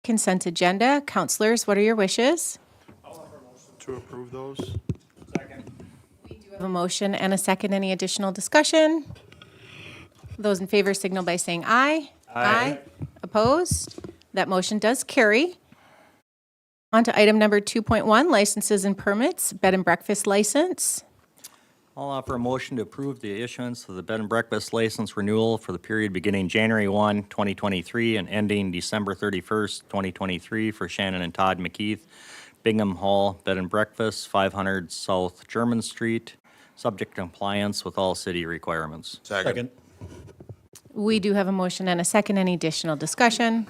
consent agenda. Councilors, what are your wishes? To approve those? We have a motion and a second. Any additional discussion? Those in favor signal by saying aye. Aye. Opposed? That motion does carry. On to item number 2.1, licenses and permits, bed and breakfast license. I'll offer a motion to approve the issuance of the bed and breakfast license renewal for the period beginning January 1, 2023 and ending December 31st, 2023 for Shannon and Todd McKeith, Bingham Hall Bed and Breakfast, 500 South German Street, subject to compliance with all city requirements. Second. We do have a motion and a second. Any additional discussion?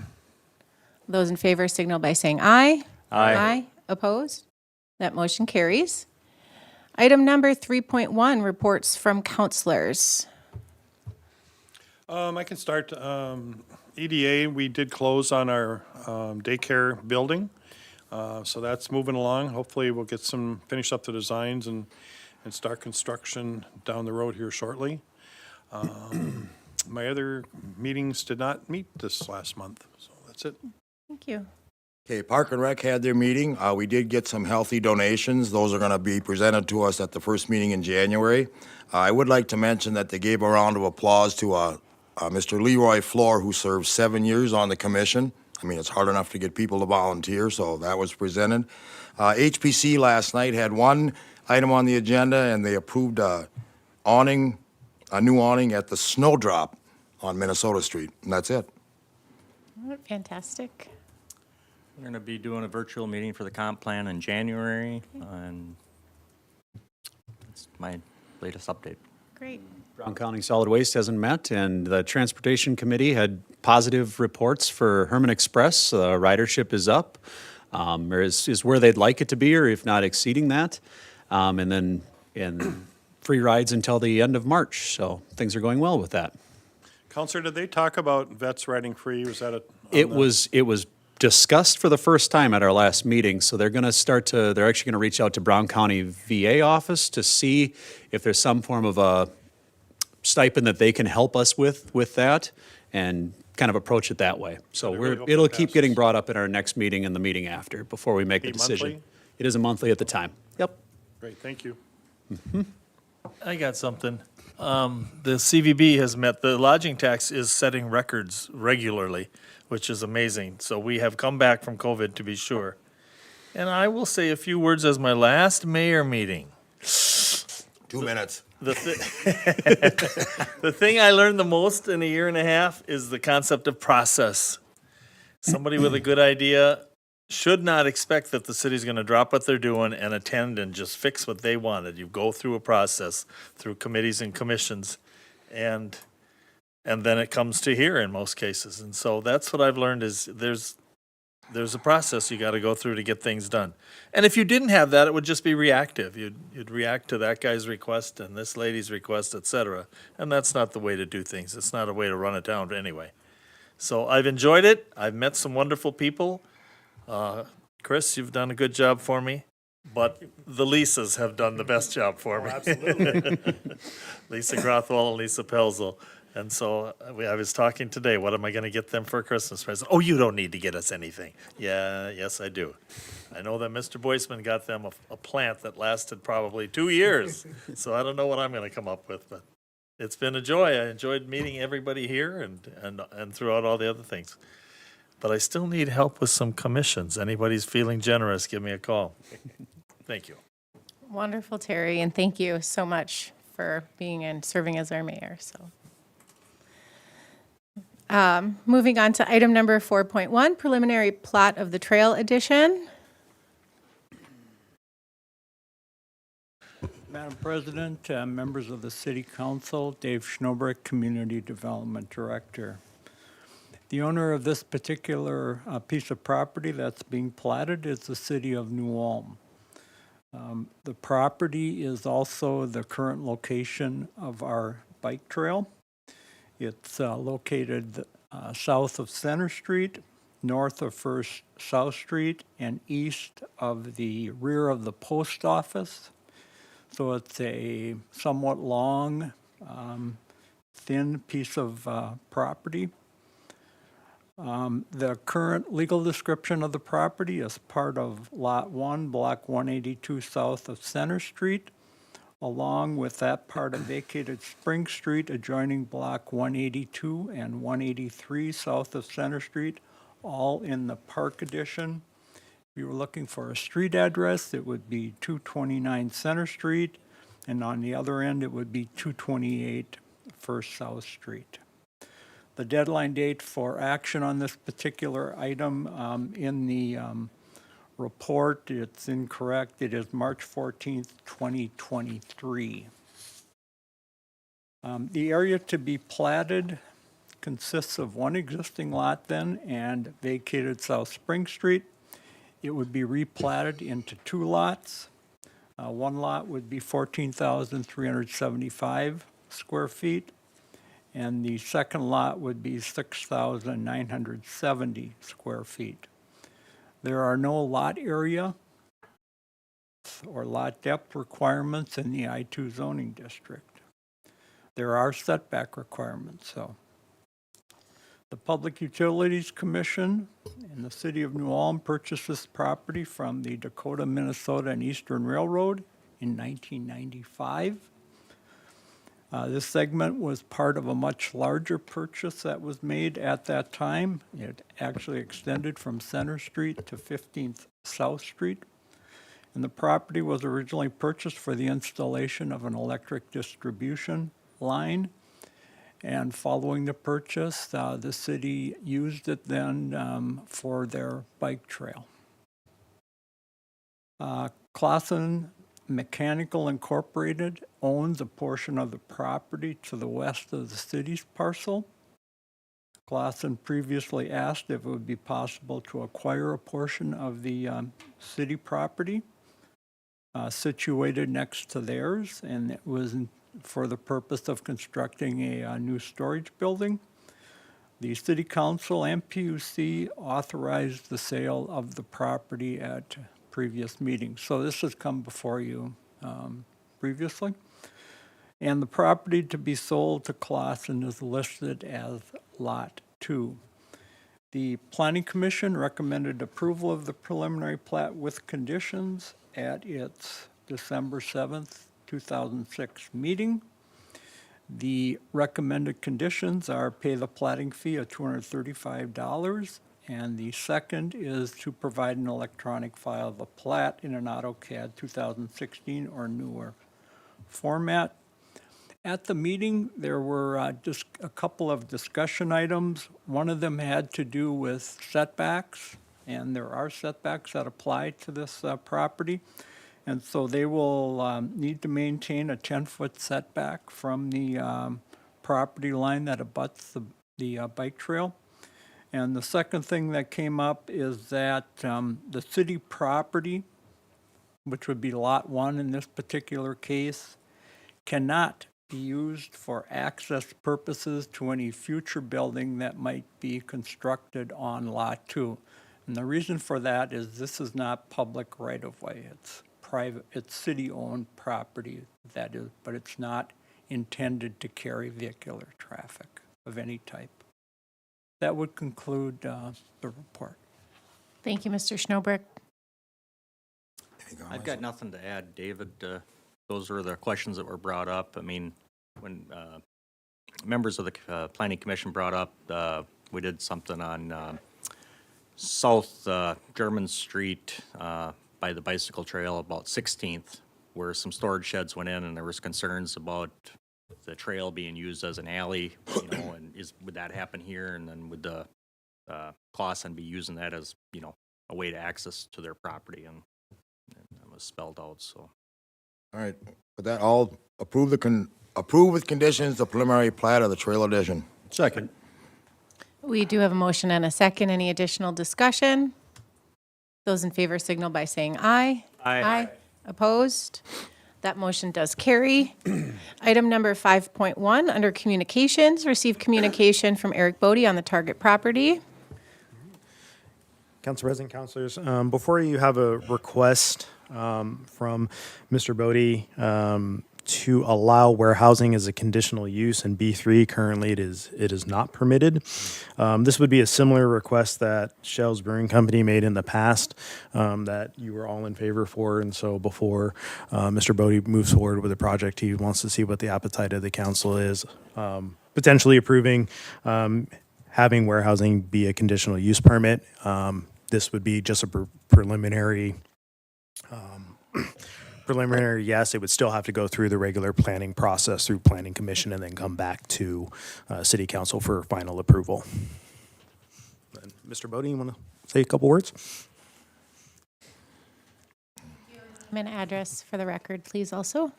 Those in favor signal by saying aye. Aye. Opposed? That motion carries. Item number 3.1, reports from councilors. I can start. EDA, we did close on our daycare building. So that's moving along. Hopefully we'll get finish up the designs and start construction down the road here shortly. My other meetings did not meet this last month, so that's it. Thank you. Okay, Park and Rec had their meeting. We did get some healthy donations. Those are going to be presented to us at the first meeting in January. I would like to mention that they gave a round of applause to Mr. Leroy Floor, who served 7 years on the commission. I mean, it's hard enough to get people to volunteer, so that was presented. HPC last night had one item on the agenda, and they approved a new awning at the Snowdrop on Minnesota Street, and that's it. Fantastic. We're going to be doing a virtual meeting for the comp plan in January, and that's my latest update. Great. Brown County Solid Waste hasn't met, and the Transportation Committee had positive reports for Herman Express. Ridership is up, or is where they'd like it to be, or if not exceeding that. And then free rides until the end of March, so things are going well with that. Counselor, did they talk about vets riding free? Was that It was discussed for the first time at our last meeting, so they're actually gonna reach out to Brown County VA office to see if there's some form of a stipend that they can help us with that, and kind of approach it that way. So They really hope it'll that keep getting passes. brought up at our next meeting and the meeting after, before we make the Be decision. monthly? It is a monthly at the time. Yep. Great, thank you. I got something. The CVB has met, the lodging tax is setting records regularly, which is amazing. So we have come back from COVID, to be sure. And I will say a few words as my last mayor meeting. 2 minutes. The thing I learned the most in a year and a half is the concept of process. Somebody with a good idea should not expect that the city's going to drop what they're doing and attend and just fix what they wanted. You go through a process, through committees and commissions, and then it comes to here in most cases. And so that's what I've learned is there's a process you got to go through to get things done. And if you didn't have that, it would just be reactive. You'd react to that guy's request and this lady's request, et cetera. And that's not the way to do things. It's not a way to run a town anyway. So I've enjoyed it. I've met some wonderful people. Chris, you've done a good job for me, but the Lisas have done the best job for me. Absolutely. Lisa Grothwell and Lisa Pelzel. And so I was talking today, what am I going to get them for a Christmas present? Oh, you don't need to get us anything. Yeah, yes, I do. I know that Mr. Boisman got them a plant that lasted probably 2 years. So I don't know what I'm going to come up with, but it's been a joy. I enjoyed meeting everybody here and throughout all the other things. But I still need help with some commissions. Anybody's feeling generous, give me a call. Thank you. Wonderful, Terry, and thank you so much for being and serving as our mayor. So, moving on to item number 4.1, preliminary plot of the trail addition. Madam President, members of the City Council, Dave Schnobrick, Community Development Director. The owner of this particular piece of property that's being platted is the City of New Ulm. The property is also the current location of our bike trail. It's located south of Center Street, north of First South Street, and east of the rear of the post office. So it's a somewhat long, thin piece of property. The current legal description of the property is part of Lot 1, Block 182 south of Center Street, along with that part of vacated Spring Street adjoining Block 182 and 183 south of Center Street, all in the Park Edition. If you were looking for a street address, it would be 229 Center Street, and on the other end, it would be 228 First South Street. The deadline date for action on this particular item in the report, it's incorrect. It is March 14th, 2023. The area to be platted consists of one existing lot then and vacated South Spring Street. It would be replatted into two lots. One lot would be 14,375 square feet, and the second lot would be 6,970 square feet. There are no lot area or lot depth requirements in the I-2 zoning district. There are setback requirements, so. The Public Utilities Commission in the city of New Ulm purchased this property from the Dakota, Minnesota and Eastern Railroad in 1995. This segment was part of a much larger purchase that was made at that time. It actually extended from Center Street to 15th South Street. And the property was originally purchased for the installation of an electric distribution line. And following the purchase, the city used it then for their bike trail. Clausen Mechanical Incorporated owns a portion of the property to the west of the city's parcel. Clausen previously asked if it would be possible to acquire a portion of the city property situated next to theirs, and it was for the purpose of constructing a new storage building. The City Council and PUC authorized the sale of the property at previous meetings. So this has come before you previously. And the property to be sold to Clausen is listed as Lot 2. The Planning Commission recommended approval of the preliminary plat with conditions at its December 7th, 2006 meeting. The recommended conditions are pay the platting fee of $235, and the second is to provide an electronic file of the plat in an AutoCAD 2016 or newer format. At the meeting, there were just a couple of discussion items. One of them had to do with setbacks, and there are setbacks that apply to this property. And so they will need to maintain a 10-foot setback from the property line that abuts the bike trail. And the second thing that came up is that the city property, which would be Lot 1 in this particular case, cannot be used for access purposes to any future building that might be constructed on Lot 2. And the reason for that is this is not public right-of-way. It's private, it's city-owned property, that is, but it's not intended to carry vehicular traffic of any type. That would conclude the report. Thank you, Mr. Schnobrick. I've got nothing to add, David. Those were the questions that were brought up. I mean, when members of the Planning Commission brought up, we did something on South German Street by the bicycle trail about 16th, where some storage sheds went in, and there was concerns about the trail being used as an alley, you know, and would that happen here? And then would the Clausen be using that as, you know, a way to access to their property? And that was spelled out, so. All right, with that, I'll approve approve with conditions the preliminary plat of the trail addition. Second. We do have a motion and a second. Any additional discussion? Those in favor signal by saying aye. Aye. Opposed? That motion does carry. Item number 5.1, under communications, receive communication from Eric Bodie on the target property. Council President, councilors, before you have a request from Mr. Bodie to allow warehousing as a conditional use in B3. Currently, it is not permitted. This would be a similar request that Shell's Brewing Company made in the past that you were all in favor for. And so before Mr. Bodie moves forward with the project, he wants to see what the appetite of the council is. Potentially approving having warehousing be a conditional use permit. This would be just a preliminary yes. It would still have to go through the regular planning process through planning commission and then come back to city council for final approval. And Mr. Bodie, you want to say a couple words? Name and address for the record, please also.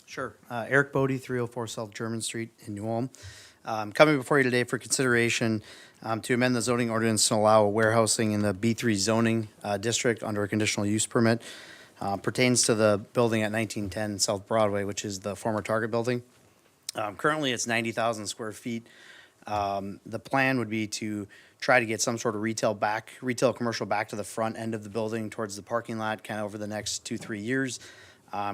Sure. Eric Bodie, 304 South German Street in New Ulm. Coming before you today for consideration to amend the zoning ordinance to allow warehousing in the B3 zoning district under a conditional use permit. Pertains to the building at 1910 South Broadway, which is the former Target building. Currently, it's 90,000 square feet. The plan would be to try to get some sort of retail commercial back to the front end of the building towards the parking lot, kind of over the next 2-3 years.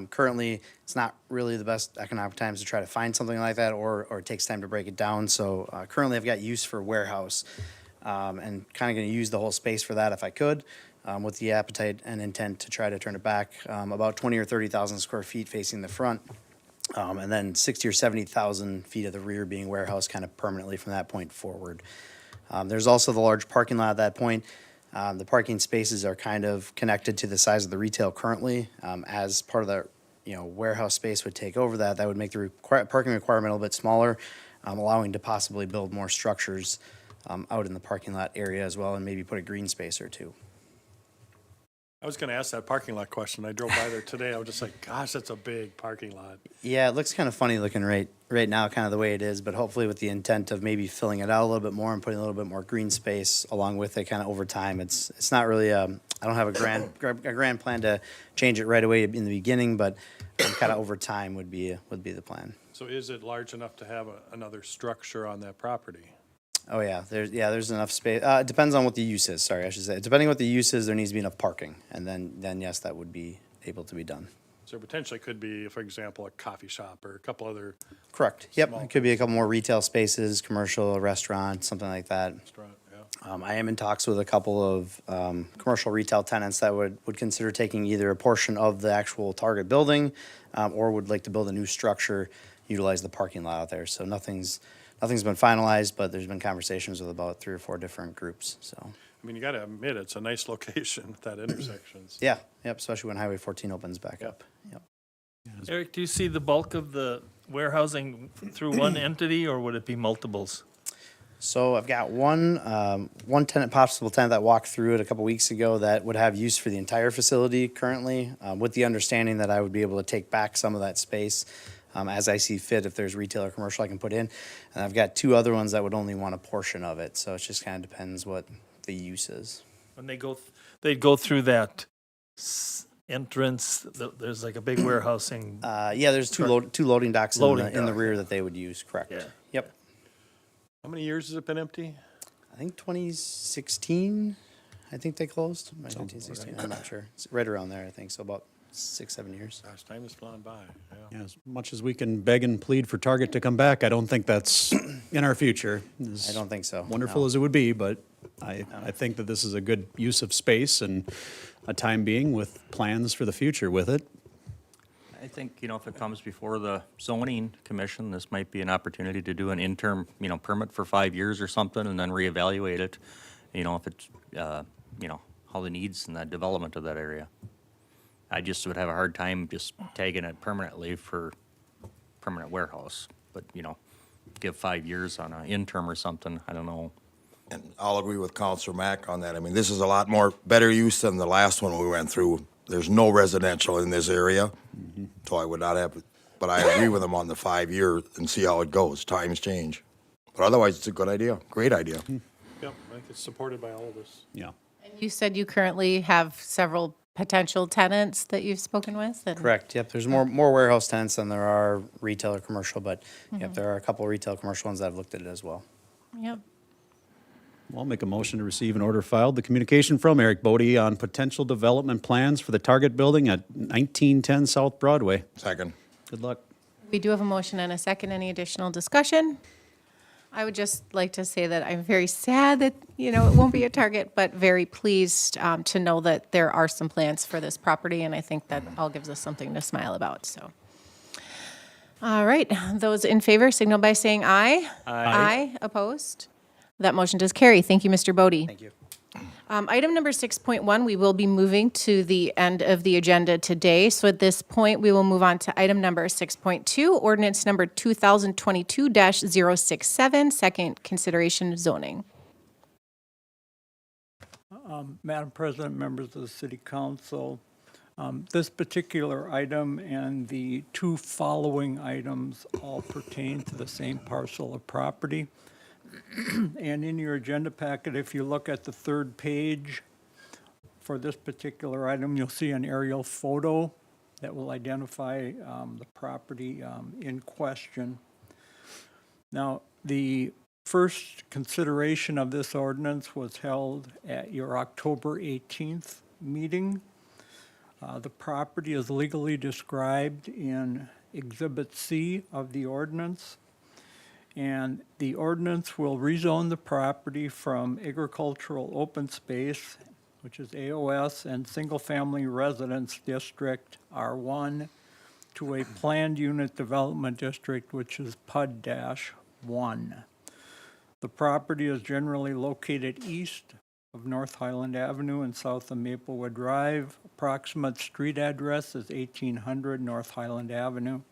Currently, it's not really the best economic times to try to find something like that, or it takes time to break it down. So currently, I've got use for warehouse, and kind of going to use the whole space for that if I could, with the appetite and intent to try to turn it back about 20 or 30,000 square feet facing the front, and then 60 or 70,000 feet of the rear being warehouse kind of permanently from that point forward. There's also the large parking lot at that point. The parking spaces are kind of connected to the size of the retail currently. As part of the warehouse space would take over that would make the parking requirement a little bit smaller, allowing to possibly build more structures out in the parking lot area as well, and maybe put a green space or two. I was going to ask that parking lot question. I drove by there today. I was just like, gosh, that's a big parking lot. Yeah, it looks kind of funny looking right now, kind of the way it is, but hopefully with the intent of maybe filling it out a little bit more and putting a little bit more green space along with it kind of over time. It's not really, I don't have a grand plan to change it right away in the beginning, but kind of over time would be the plan. So is it large enough to have another structure on that property? Oh yeah, there's enough space. It depends on what the use is. Sorry, I should say. Depending on what the use is, there needs to be enough parking, and then yes, that would be able to be done. So potentially could be, for example, a coffee shop or a couple other Correct. Yep. Small It could be a couple more retail spaces, commercial, a restaurant, something like that. restaurant, yeah. I am in talks with a couple of commercial retail tenants that would consider taking either a portion of the actual Target building, or would like to build a new structure, utilize the parking lot out there. So nothing's been finalized, but there's been conversations with about 3 or 4 different groups. So I mean, you got to admit, it's a nice location at that intersection. So yeah, yep. Especially when Highway 14 opens back Yep. up. Yep. Eric, do you see the bulk of the warehousing through one entity, or would it be multiples? So I've got one possible tenant that walked through it a couple weeks ago that would have use for the entire facility currently, with the understanding that I would be able to take back some of that space as I see fit. If there's retail or commercial I can put in. And I've got 2 other ones that would only want a portion of it. So it just kind of depends what the use is. When they'd go through that entrance, there's like a big warehousing. Yeah, there's two loading docks Loading in the dock. rear that they would use, correct? Yeah. Yep. how many years has it been empty? I think 2016, I think they closed. 1916, I'm not sure. It's right around there, I think. So about 6-7 years. Gosh, time has flown by, yeah. Yeah, as much as we can beg and plead for Target to come back, I don't think that's in our future. I don't think so. Wonderful no. as it would be, but I think that this is a good use of space and a time being with plans for the future with it. I think, if it comes before the zoning commission, this might be an opportunity to do an interim, permit for 5 years or something, and then reevaluate it, if it's, how the needs and the development of that area. I just would have a hard time just tagging it permanently for permanent warehouse, but, give 5 years on an interim or something, I don't know. And I'll agree with Counselor Mack on that. I mean, this is a lot more better use than the last one we went through. There's no residential in this area, so I would not have, but I agree with him on the 5 year and see how it goes. Times change. But otherwise, it's a good idea, great idea. Yep, I think it's supported by all of us. Yeah. You said you currently have several potential tenants that you've spoken with? And Correct. Yep. There's more warehouse tenants than there are retail or commercial, but yep, there are a couple of retail commercial ones that have looked at it as well. Yep. Well, I'll make a motion to receive and order filed the communication from Eric Bodie on potential development plans for the Target building at 1910 South Broadway. Second. Good luck. We do have a motion and a second. Any additional discussion? I would just like to say that I'm very sad that, it won't be a target, but very pleased to know that there are some plans for this property, and I think that all gives us something to smile about, so. All right, those in favor signal by saying aye. Aye. Opposed? That motion does carry. Thank you, Mr. Bodie. Thank you. Item number 6.1, we will be moving to the end of the agenda today. So at this point, we will move on to item number 6.2, ordinance number 2022-067, second consideration of zoning. Madam President, members of the City Council, this particular item and the two following items all pertain to the same parcel of property. And in your agenda packet, if you look at the third page for this particular item, you'll see an aerial photo that will identify the property in question. Now, the first consideration of this ordinance was held at your October 18th meeting. The property is legally described in Exhibit C of the ordinance. And the ordinance will rezone the property from agricultural open space, which is AOS, and single-family residence district, R1, to a planned unit development district, which is PUD-1. The property is generally located east of North Highland Avenue and south of Maplewood Drive. Approximate street address is 1800 North Highland Avenue.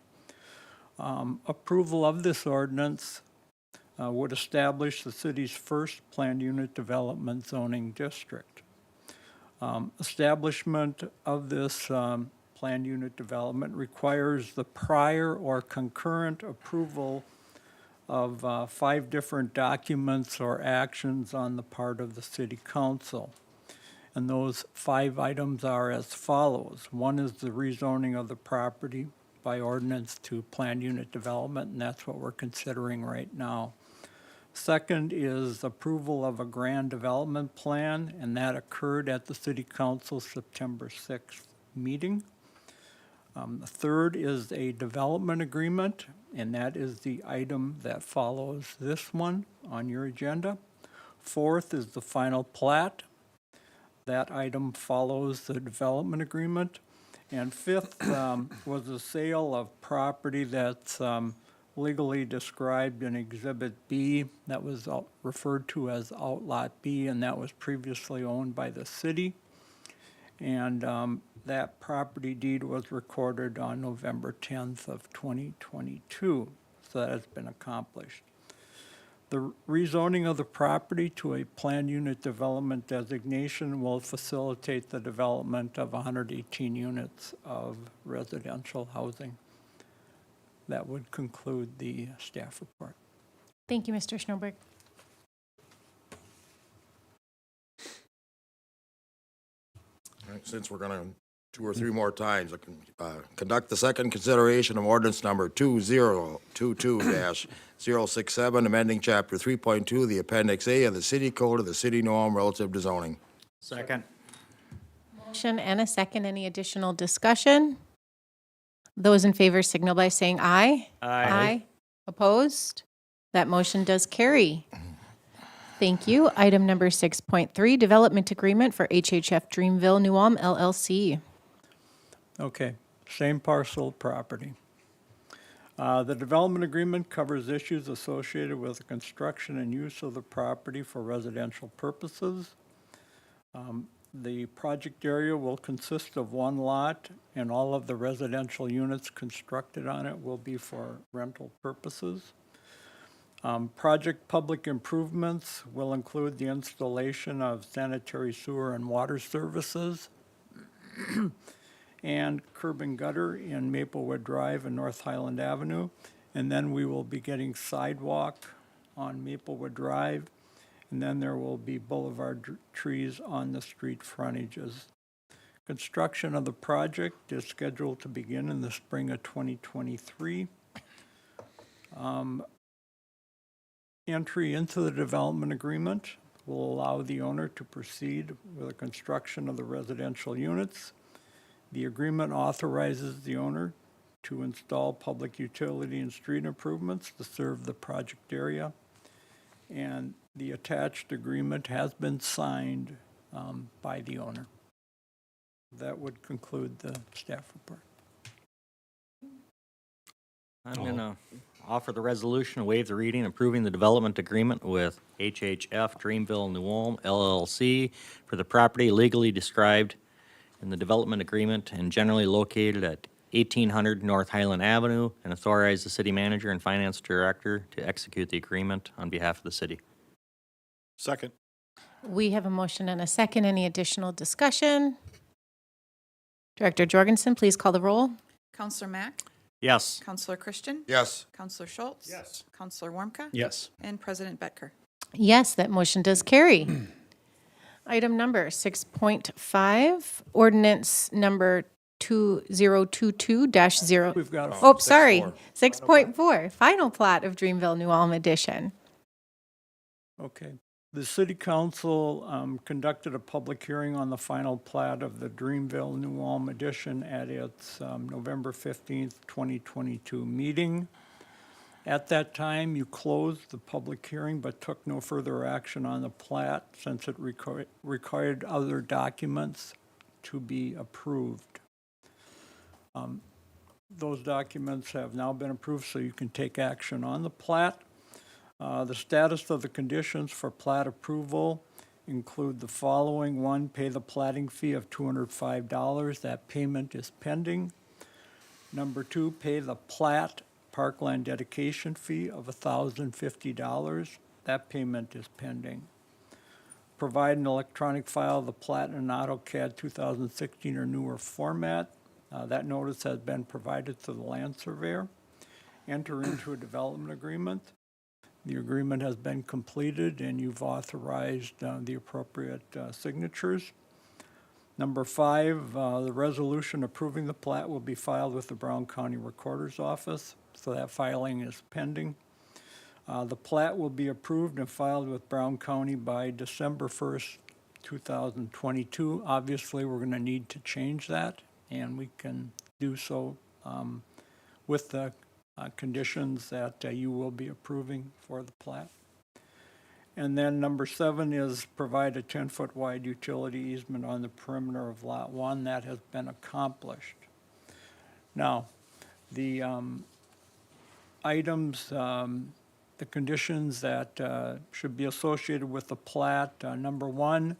Approval of this ordinance would establish the city's first planned unit development zoning district. Establishment of this planned unit development requires the prior or concurrent approval of 5 different documents or actions on the part of the City Council. And those 5 items are as follows. One is the rezoning of the property by ordinance to planned unit development, and that's what we're considering right now. Second is approval of a grand development plan, and that occurred at the City Council September 6th meeting. The third is a development agreement, and that is the item that follows this one on your agenda. Fourth is the final plat. That item follows the development agreement. And fifth was the sale of property that's legally described in Exhibit B, that was referred to as Outlot B, and that was previously owned by the city. And that property deed was recorded on November 10th of 2022, so that has been accomplished. The rezoning of the property to a planned unit development designation will facilitate the development of 118 units of residential housing. That would conclude the staff report. Thank you, Mr. Schnoberg. All right, since we're gonna 2 or 3 more times, I can conduct the second consideration of ordinance number 2022-067, amending chapter 3.2, the appendix A of the city code of the city of New Ulm relative to zoning. Second. Motion and a second. Any additional discussion? Those in favor signal by saying aye. Aye. Opposed? That motion does carry. Thank you. Item number 6.3, development agreement for HHF Dreamville New Ulm LLC. Okay, same parcel of property. The development agreement covers issues associated with the construction and use of the property for residential purposes. The project area will consist of 1 lot, and all of the residential units constructed on it will be for rental purposes. Project public improvements will include the installation of sanitary sewer and water services and curb and gutter in Maplewood Drive and North Highland Avenue. And then we will be getting sidewalk on Maplewood Drive. And then there will be boulevard trees on the street frontages. Construction of the project is scheduled to begin in the spring of 2023. Entry into the development agreement will allow the owner to proceed with the construction of the residential units. The agreement authorizes the owner to install public utility and street improvements to serve the project area. And the attached agreement has been signed by the owner. That would conclude the staff report. I'm going to offer the resolution, waive the reading, approving the development agreement with HHF Dreamville New Ulm LLC for the property legally described in the development agreement and generally located at 1800 North Highland Avenue, and authorize the city manager and finance director to execute the agreement on behalf of the city. Second. We have a motion and a second. Any additional discussion? Director Jorgensen, please call the roll. Counselor Mack? Yes. Counselor Christian? Yes. Counselor Schultz? Yes. Counselor Warmka? Yes. And President Becker? Yes, that motion does carry. Item number 6.5, ordinance number 2022-0. We've got a Oh, sorry, 6.4, final plat of Dreamville New Ulm Edition. Okay. The city council conducted a public hearing on the final plat of the Dreamville New Ulm Edition at its November 15th, 2022 meeting. At that time, you closed the public hearing but took no further action on the plat since it required other documents to be approved. Those documents have now been approved, so you can take action on the plat. The status of the conditions for plat approval include the following. One, pay the platting fee of $205. That payment is pending. Number two, pay the plat parkland dedication fee of $1,050. That payment is pending. Provide an electronic file of the plat in an AutoCAD 2016 or newer format. That notice has been provided to the land surveyor. Enter into a development agreement. The agreement has been completed and you've authorized the appropriate signatures. Number five, the resolution approving the plat will be filed with the Brown County Recorder's Office, so that filing is pending. The plat will be approved and filed with Brown County by December 1st, 2022. Obviously, we're going to need to change that, and we can do so with the conditions that you will be approving for the plat. And then number seven is provide a 10-foot wide utility easement on the perimeter of Lot 1. That has been accomplished. Now, the items, the conditions that should be associated with the plat, number one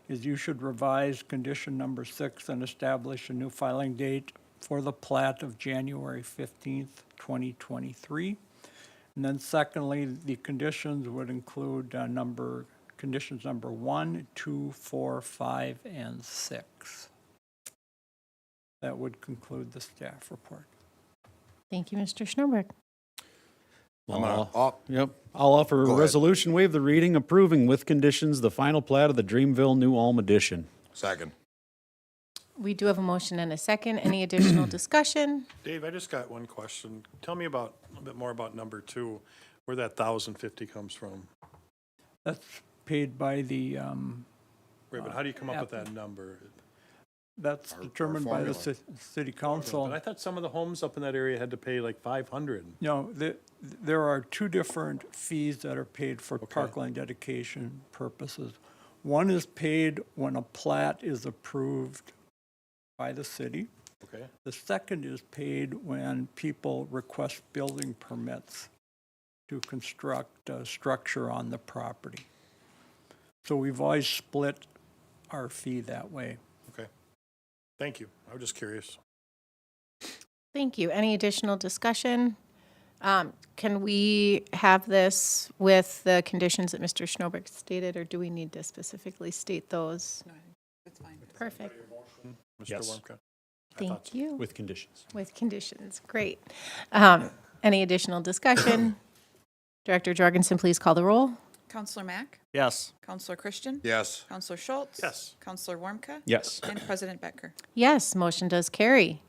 is you should revise condition number 6 and establish a new filing date for the plat of January 15th, 2023. And then secondly, the conditions would include conditions number 1, 2, 4, 5, and 6. That would conclude the staff report. Thank you, Mr. Schnurberg. Yep. I'll offer a Go ahead. resolution, waive the reading, approving with conditions the final plat of the Dreamville New Ulm Edition. Second. We do have a motion and a second. Any additional discussion? Dave, I just got one question. Tell me a little bit more about number 2, where that 1,050 comes from. That's paid by the, Right, but how do you come up with that number? that's Our determined by the formula. city council. But I thought some of the homes up in that area had to pay like 500. No, there are two different fees that are paid for parkland dedication purposes. One is paid when a plat is approved by the city. Okay. The second is paid when people request building permits to construct a structure on the property. So we've always split our fee that way. Okay. Thank you. I was just curious. Thank you. Any additional discussion? Can we have this with the conditions that Mr. Schnurberg stated, or do we need to specifically state those? No, I think that's fine. Perfect. Mr. Yes. Warmka? Thank you. With conditions. With conditions. Great. Any additional discussion? Director Jorgensen, please call the roll. Counselor Mack? Yes. Counselor Christian? Yes. Counselor Schultz? Yes. Counselor Warmka? Yes. And President Becker? Yes, motion does carry.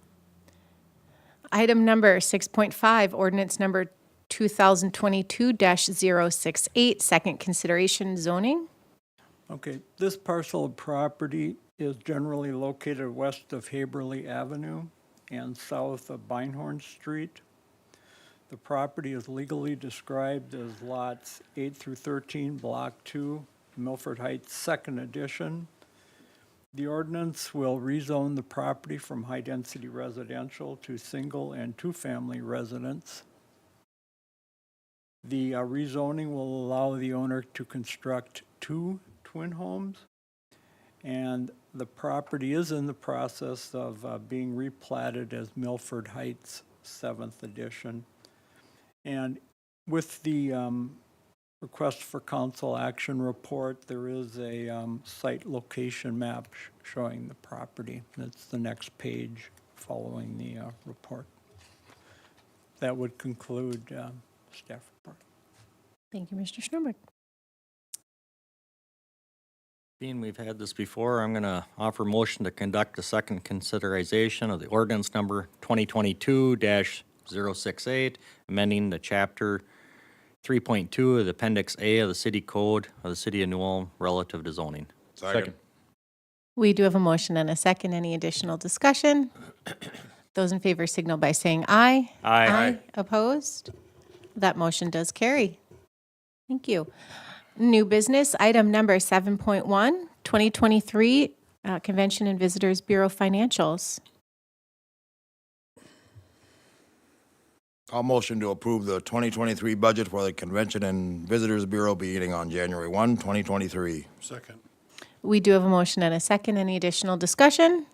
Item number 6.5, ordinance number 2022-068, second consideration zoning. Okay, this parcel of property is generally located west of Haberly Avenue, and south of Beinhorn Street. The property is legally described as lots 8 through 13, Block 2, Milford Heights, Second Edition. The ordinance will rezone the property from high-density residential to single and two-family residence. The rezoning will allow the owner to construct 2 twin homes, and the property is in the process of being replatted as Milford Heights, 7th Edition. And with the request for council action report, there is a site location map showing the property. That's the next page following the report. That would conclude staff report. Thank you, Mr. Schnurbeck. Being we've had this before, I'm going to offer motion to conduct a second considerization of the ordinance number 2022-068, amending the chapter 3.2 of the Appendix A of the City Code of the City of New Ulm relative to zoning. Second. We do have a motion and a second. Any additional discussion? Those in favor signal by saying aye. Aye. Opposed? That motion does carry. Thank you. New business, item number 7.1, 2023 Convention and Visitors Bureau financials. I'll motion to approve the 2023 budget for the Convention and Visitors Bureau beginning on January 1, 2023. Second. We do have a motion and a second. Any additional discussion?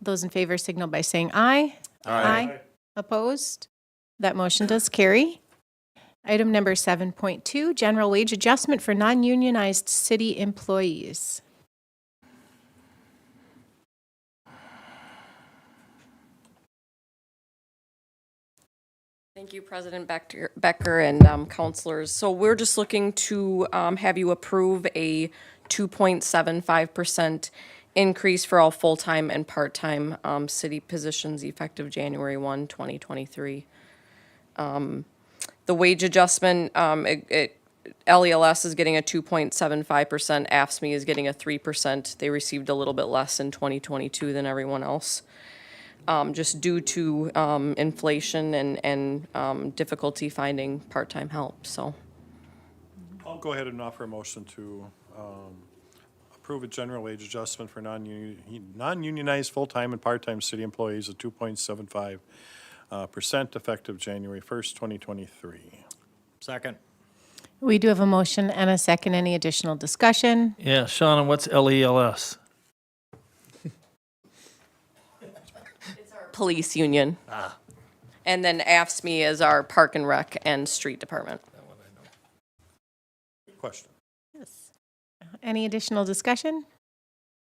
Those in favor signal by saying aye. Aye. Opposed? That motion does carry. Item number 7.2, general wage adjustment for non-unionized city employees. Thank you, President Becker and councilors. So we're just looking to have you approve a 2.75% increase for all full-time and part-time city positions effective January 1, 2023. The wage adjustment, LELS is getting a 2.75%, AFSCME is getting a 3%. They received a little bit less in 2022 than everyone else, just due to inflation and difficulty finding part-time help, so. I'll go ahead and offer a motion to approve a general wage adjustment for non-unionized full-time and part-time city employees of 2.75% effective January 1st, 2023. Second. We do have a motion and a second. Any additional discussion? Yeah, Shauna, what's LELS? Police union. And then AFSCME is our park and rec and street department. Good question. Any additional discussion?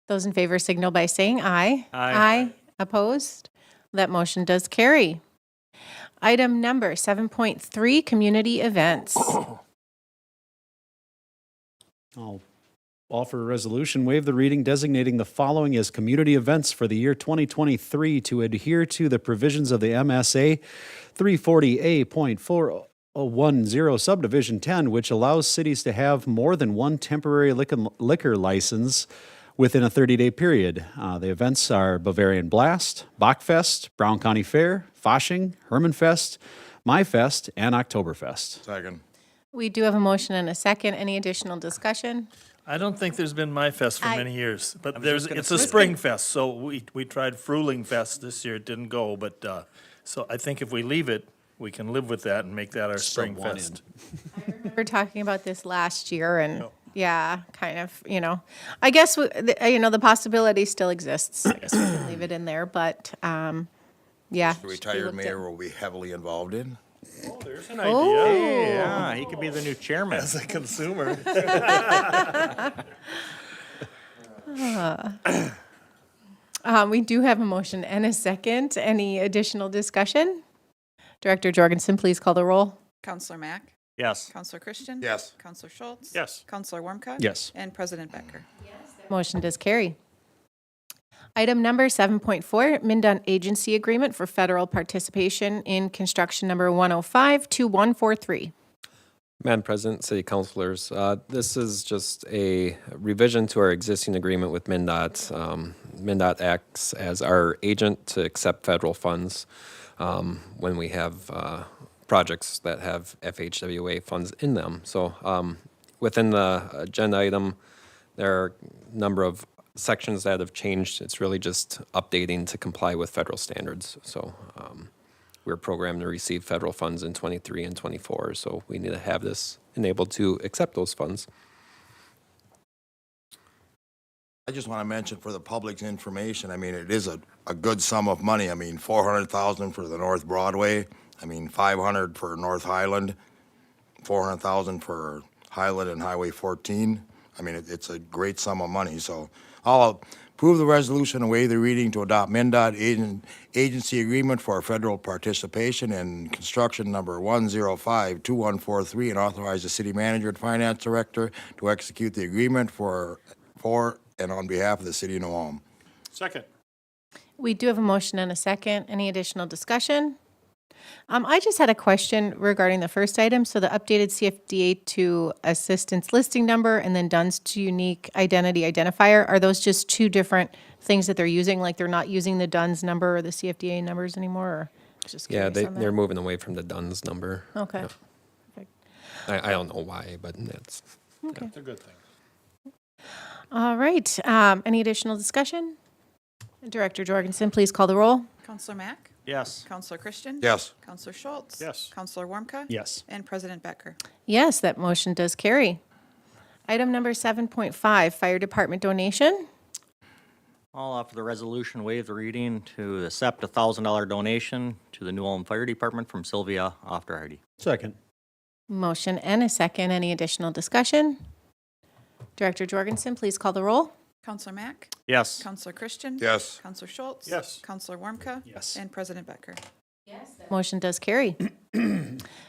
Those in favor signal by saying aye. Aye. Opposed? That motion does carry. Item number 7.3, community events. I'll offer a resolution, waive the reading designating the following as community events for the year 2023 to adhere to the provisions of the MSA 340A.410 subdivision 10, which allows cities to have more than one temporary liquor license within a 30-day period. The events are Bavarian Blast, Bachfest, Brown County Fair, Fasching, Hermanfest, MyFest, and Oktoberfest. Second. We do have a motion and a second. Any additional discussion? I don't think there's been My Fest for many years, but just it's a Spring Fest, so we tried Fruling Fest this year, it didn't go, but, so I think if we leave it, we can live with that and make that our Spring one Fest. We were talking about this last year and yeah, kind of, I guess, the possibility still exists. I guess we can leave it in there, but, yeah. The retired mayor will be heavily involved in. Oh, there's an idea. Yeah, he could be the new chairman. As a consumer. We do have a motion and a second. Any additional discussion? Director Jorgensen, please call the roll. Counselor Mack? Yes. Counselor Christian? Yes. Counselor Schultz? Yes. Counselor Wormka? Yes. And President Becker? Motion does carry. Item number 7.4, MnDOT Agency Agreement for Federal Participation in Construction Number 105-2143. Madam President, City Councilors, this is just a revision to our existing agreement with MnDOT. MnDOT acts as our agent to accept federal funds when we have projects that have FHWA funds in them. So within the agenda item, there are a number of sections that have changed. It's really just updating to comply with federal standards. So we're programmed to receive federal funds in 23 and 24, so we need to have this enabled to accept those funds. I just want to mention for the public's information, I mean, it is a good sum of money. I mean, 400,000 for the North Broadway. I mean, 500 for North Highland, 400,000 for Highland and Highway 14. I mean, it's a great sum of money, so I'll approve the resolution and waive the reading to adopt MnDOT agency agreement for federal participation in construction number 1052143 and authorize the city manager and finance director to execute the agreement for and on behalf of the city of New Ulm. Second. We do have a motion and a second. Any additional discussion? I just had a question regarding the first item. So the updated CFDA to assistance listing number and then DUNS to unique identity identifier, are those just two different things that they're using? Like they're not using the DUNS number or the CFDA numbers anymore? Or just Yeah, curious on that. they're moving away from the DUNS number. Okay. Yeah. Perfect. I don't know why, but that's, Okay. It's a good thing. All right. Any additional discussion? Director Jorgensen, please call the roll. Counselor Mack? Yes. Counselor Christian? Yes. Counselor Schultz? Yes. Counselor Warmka? Yes. And President Becker? Yes, that motion does carry. Item number 7.5, Fire Department donation. I'll offer the resolution, waive the reading to accept a $1,000 donation to the New Ulm Fire Department from Sylvia Ofterhardy. Second. Motion and a second. Any additional discussion? Director Jorgensen, please call the roll. Counselor Mack? Yes. Counselor Christian? Yes. Counselor Schultz? Yes. Counselor Warmka? Yes. And President Becker? Motion does carry.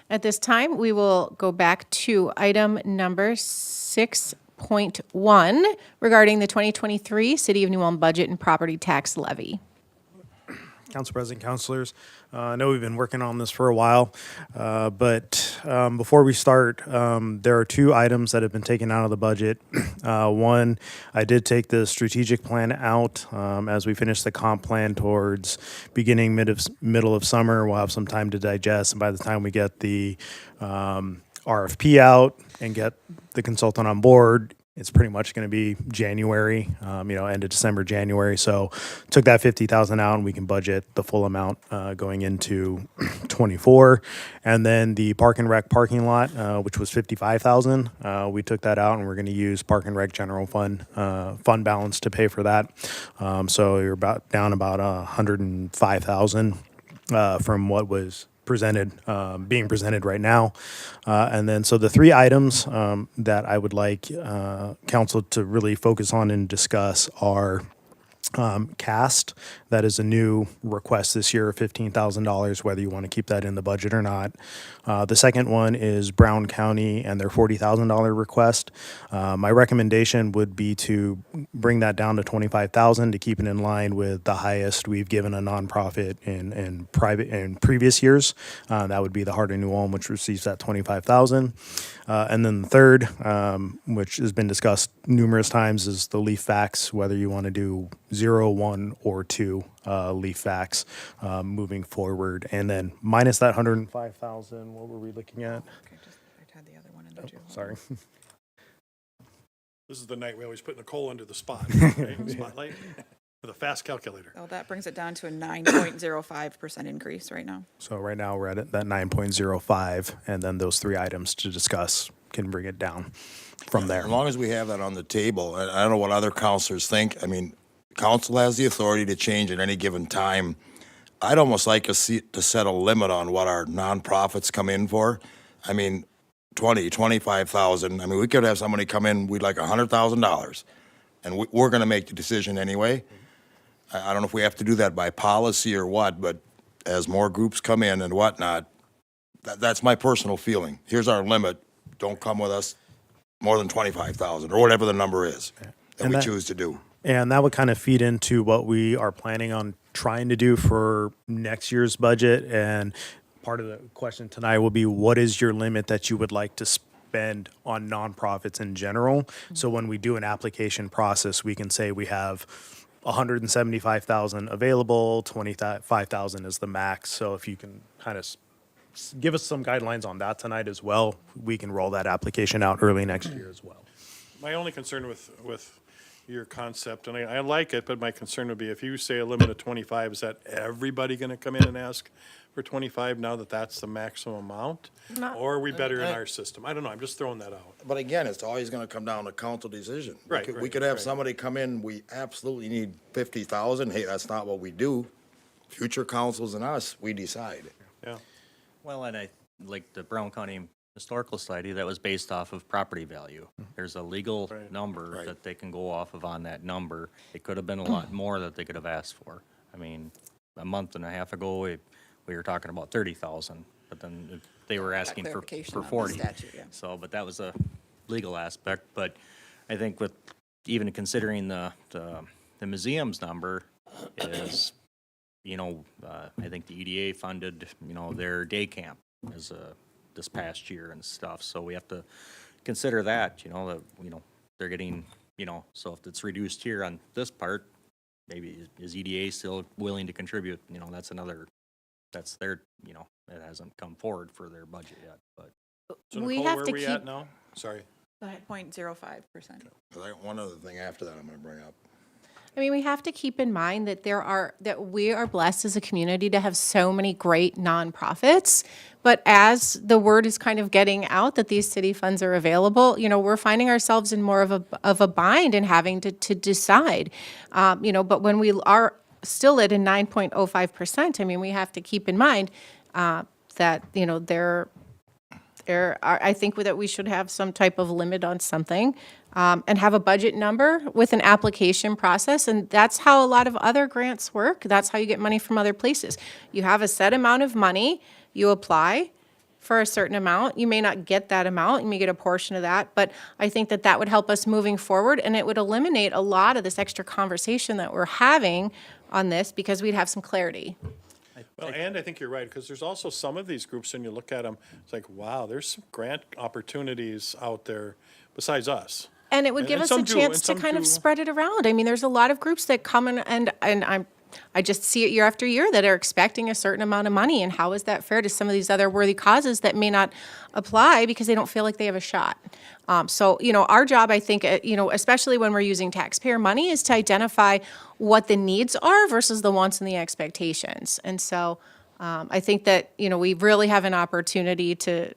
At this time, we will go back to item number 6.1 regarding the 2023 City of New Ulm budget and property tax levy. Council President, councilors, I know we've been working on this for a while, but before we start, there are two items that have been taken out of the budget. One, I did take the strategic plan out as we finish the comp plan towards beginning middle of summer. We'll have some time to digest, and by the time we get the RFP out and get the consultant on board, it's pretty much going to be January, end of December, January. So took that 50,000 out and we can budget the full amount going into 24. And then the Park and Rec parking lot, which was 55,000, we took that out and we're going to use Park and Rec general fund balance to pay for that. So you're down about 105,000 from what was being presented right now. And then, so the three items that I would like council to really focus on and discuss are CAST. That is a new request this year of $15,000, whether you want to keep that in the budget or not. The second one is Brown County and their $40,000 request. My recommendation would be to bring that down to $25,000 to keep it in line with the highest we've given a nonprofit in previous years. That would be the Heart of New Ulm, which receives that $25,000. And then the third, which has been discussed numerous times, is the leaf vacs, whether you want to do 0, 1, or 2 leaf vacs moving forward. And then minus that 105,000, what were we looking at? Okay, I had the other one in Sorry. This is the night we always put Nicole into the spotlight with a fast calculator. Oh, that brings it down to a 9.05% increase right now. So right now we're at that 9.05, and then those three items to discuss can bring it down from there. As long as we have that on the table, and I don't know what other counselors think. I mean, council has the authority to change at any given time. I'd almost like us to set a limit on what our nonprofits come in for. I mean, 20, 25,000. I mean, we could have somebody come in, we'd like $100,000, and we're going to make the decision anyway. I don't know if we have to do that by policy or what, but as more groups come in and whatnot, that's my personal feeling. Here's our limit. Don't come with us more than 25,000 or whatever the number is that we choose to do. And that would kind of feed into what we are planning on trying to do for next year's budget. And part of the question tonight will be, what is your limit that you would like to spend on nonprofits in general? So when we do an application process, we can say we have 175,000 available, 25,000 is the max. So if you can kind of give us some guidelines on that tonight as well, we can roll that application out early next year as well. My only concern with your concept, and I like it, but my concern would be if you say a limit of 25, is that everybody going to come in and ask for 25 now that that's the maximum amount? Not- Or are we better in our system? I don't know, I'm just throwing that out. But again, it's always gonna come down to council decision. Right, We right, could have right. somebody come in, we absolutely need 50,000, hey, that's not what we do. Future councils and us, we decide. Yeah, Well, and like the Brown County Historical Society, that was based off of property value. There's a legal Right. number Right. that they can go off of on that number. It could have been a lot more that they could have asked for. I mean, a month and a half ago, we were talking about 30,000, but then they were asking clarification for on the 40. statute, yeah. So, but that was a legal aspect, but I think with even considering the museum's number is, I think the EDA funded, their day camp as this past year and stuff, so we have to consider that, they're getting, so if it's reduced here on this part, maybe is EDA still willing to contribute, that's their, it hasn't come forward for their budget yet, but. so We Nicole, have where to are we at keep- now? Sorry. 0.05%. One other thing after that I'm gonna bring up. I mean, we have to keep in mind that that we are blessed as a community to have so many great nonprofits. But as the word is kind of getting out that these city funds are available, we're finding ourselves in more of a bind and having to decide. But when we are still at a 9.05%, I mean, we have to keep in mind that, I think that we should have some type of limit on something and have a budget number with an application process. And that's how a lot of other grants work. That's how you get money from other places. You have a set amount of money, you apply for a certain amount. You may not get that amount, you may get a portion of that, but I think that that would help us moving forward, and it would eliminate a lot of this extra conversation that we're having on this because we'd have some clarity. Well, and I think you're right, because there's also some of these groups, and you look at them, it's like, wow, there's some grant opportunities out there besides us. And it would give And us a some do, chance and to some kind of do. spread it around. I mean, there's a lot of groups that come I just see it year after year that are expecting a certain amount of money. And how is that fair to some of these other worthy causes that may not apply because they don't feel like they have a shot? So, our job, I think, especially when we're using taxpayer money, is to identify what the needs are versus the wants and the expectations. And so I think that, we really have an opportunity to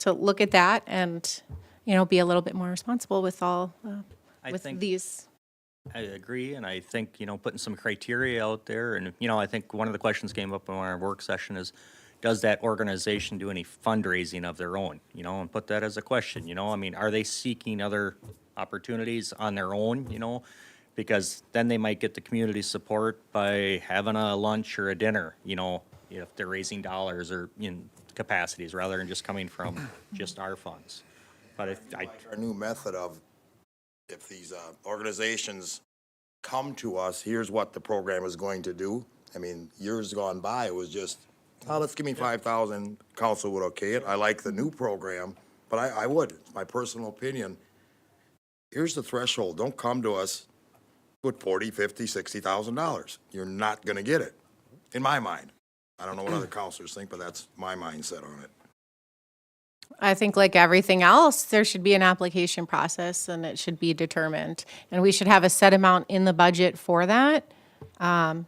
look at that and, be a little bit more responsible with all, I with think- these. I agree, and I think, putting some criteria out there, and, I think one of the questions came up in our work session is, does that organization do any fundraising of their own, and put that as a question, I mean, are they seeking other opportunities on their own, Because then they might get the community support by having a lunch or a dinner, if they're raising dollars or, capacities, rather than just coming from just our funds. But if Our new method of, if these organizations come to us, here's what the program is going to do. I mean, years gone by, it was just, oh, let's give me 5,000, council would okay it. I like the new program, but I would, it's my personal opinion. Here's the threshold, don't come to us with $40,000, $50,000, $60,000. You're not gonna get it, in my mind. I don't know what other councilors think, but that's my mindset on it. I think like everything else, there should be an application process and it should be determined. And we should have a set amount in the budget for that. And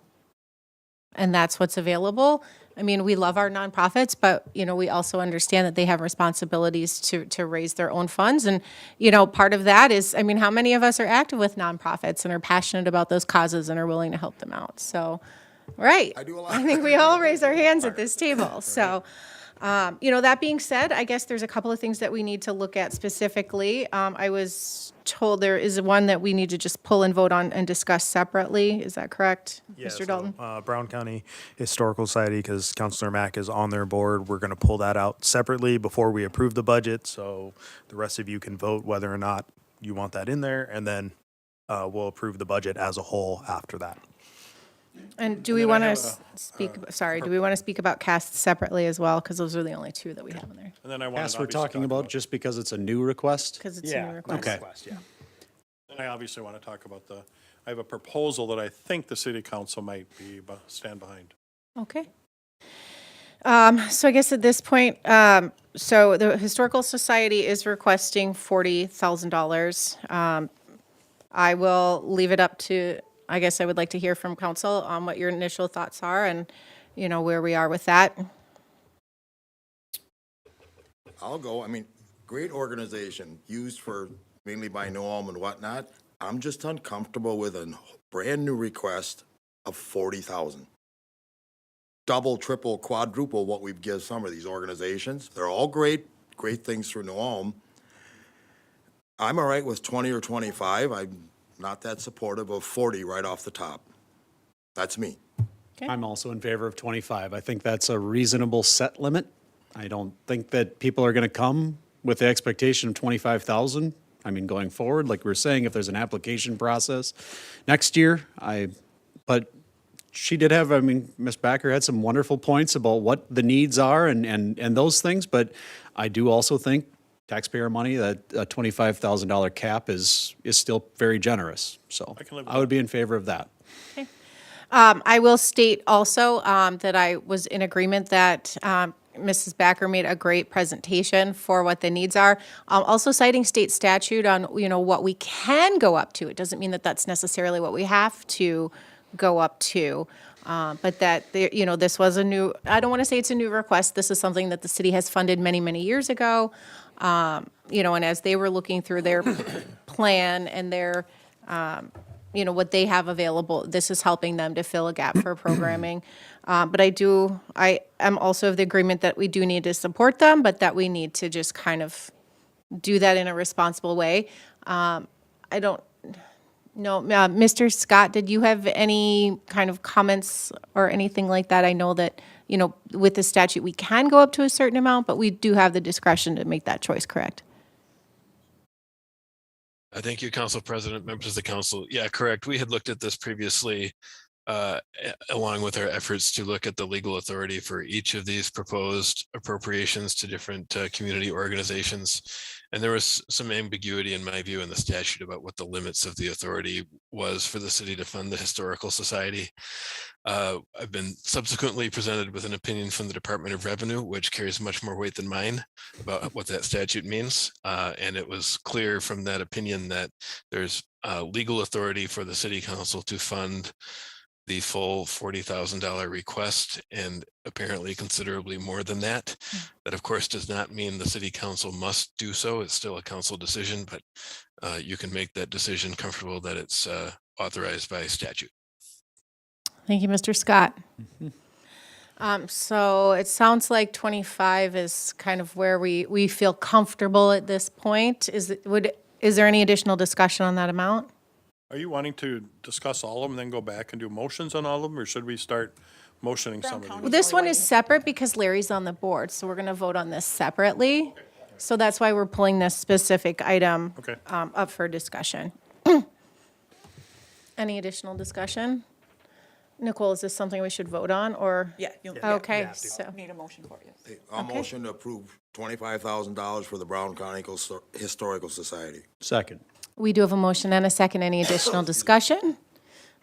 that's what's available. I mean, we love our nonprofits, but, we also understand that they have responsibilities to raise their own funds. And, part of that is, I mean, how many of us are active with nonprofits and are passionate about those causes and are willing to help them out? So, right. I do a lot. I think we all raise our hands at this table. So, that being said, I guess there's a couple of things that we need to look at specifically. I was told there is one that we need to just pull and vote on and discuss separately. Is that correct, Mr. Dalton? Brown County Historical Society, because Councilor Mack is on their board, we're going to pull that out separately before we approve the budget. So the rest of you can vote whether or not you want that in there, and then we'll approve the budget as a whole after that. And do we then I want have to speak, do we want to speak about CAST separately as well? Because those are the only two that we have in there. And then I wanted Yes, to we're obviously talking talk about just because it's a new request? Because it's a new request. Okay. Then I obviously want to talk about I have a proposal that I think the city council might stand behind. Okay. So I guess at this point, so the Historical Society is requesting $40,000. I will leave it up to, I guess I would like to hear from council on what your initial thoughts are and, where we are with that. I'll go. I mean, great organization, used for mainly by New Ulm and whatnot. I'm just uncomfortable with a brand-new request of 40,000. Double, triple, quadruple what we've given some of these organizations. They're all great things for New Ulm. I'm all right with 20 or 25. I'm not that supportive of 40 right off the top. That's me. I'm also in favor of 25. I think that's a reasonable set limit. I don't think that people are going to come with the expectation of 25,000. I mean, going forward, like we were saying, if there's an application process next year, but she did have, I mean, Ms. Backer had some wonderful points about what the needs are and those things, but I do also think taxpayer money, that a $25,000 cap is still very generous. So I can live with I would be in favor of that. I will state also that I was in agreement that Mrs. Backer made a great presentation for what the needs are. Also citing state statute on, what we can go up to. It doesn't mean that that's necessarily what we have to go up to. But that, this was I don't want to say it's a new request. This is something that the city has funded many, many years ago. And as they were looking through their plan and their, what they have available, this is helping them to fill a gap for programming. But I am also of the agreement that we do need to support them, but that we need to just kind of do that in a responsible way. I don't know, Mr. Scott, did you have any kind of comments or anything like that? I know that, with the statute, we can go up to a certain amount, but we do have the discretion to make that choice, correct? Thank you, Council President, members of the council. Yeah, correct. We had looked at this previously, along with our efforts to look at the legal authority for each of these proposed appropriations to different community organizations. And there was some ambiguity, in my view, in the statute about what the limits of the authority was for the city to fund the Historical Society. I've been subsequently presented with an opinion from the Department of Revenue, which carries much more weight than mine about what that statute means. And it was clear from that opinion that there's legal authority for the city council to fund the full $40,000 request, and apparently considerably more than that. That, of course, does not mean the city council must do so. It's still a council decision, but you can make that decision comfortable that it's authorized by statute. Thank you, Mr. Scott. So it sounds like 25 is kind of where we feel comfortable at this point. Is there any additional discussion on that amount? Are you wanting to discuss all of them and then go back and do motions on all of them, or should we start motioning some of Well, these? this one is separate because Larry's on the board, so we're going to vote on this separately. So that's why we're pulling this specific item Okay. up for discussion. Any additional discussion? Nicole, is this something we should vote on, or? Yeah. you'll- Okay, yeah. so, Need a motion for you. I'll motion to approve $25,000 for the Brown County Historical Society. Second. we do have a motion and a second. Any additional discussion?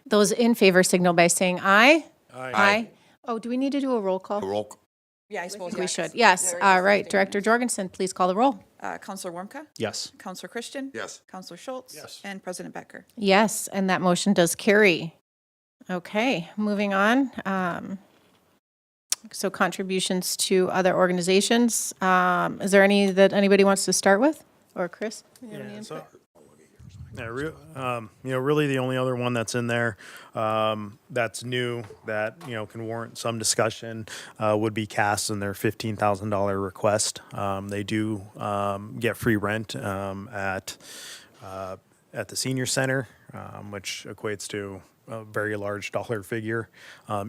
Those in favor signal by saying aye. Aye. Oh, do we need to do a roll call? Roll. Yeah, I suppose. We should, yes. All right, Director Jorgensen, please call the roll. Counselor Warmka? Yes. Counselor Christian? Yes. Counselor Schultz? Yes. And President Becker? Yes, and that motion does carry. Okay, moving on. So contributions to other organizations. Is there any that anybody wants to start with? Or Chris? You have any Yeah, input? really the only other one that's in there that's new that can warrant some discussion would be CAST and their $15,000 request. They do get free rent at the senior center, which equates to a very large dollar figure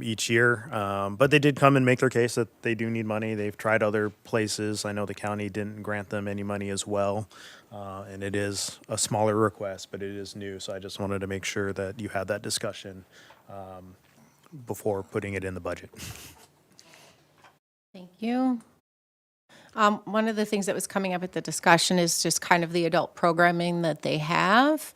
each year. But they did come and make their case that they do need money. They've tried other places. I know the county didn't grant them any money as well. And it is a smaller request, but it is new. So I just wanted to make sure that you had that discussion before putting it in the budget. Thank you. One of the things that was coming up at the discussion is just kind of the adult programming that they have.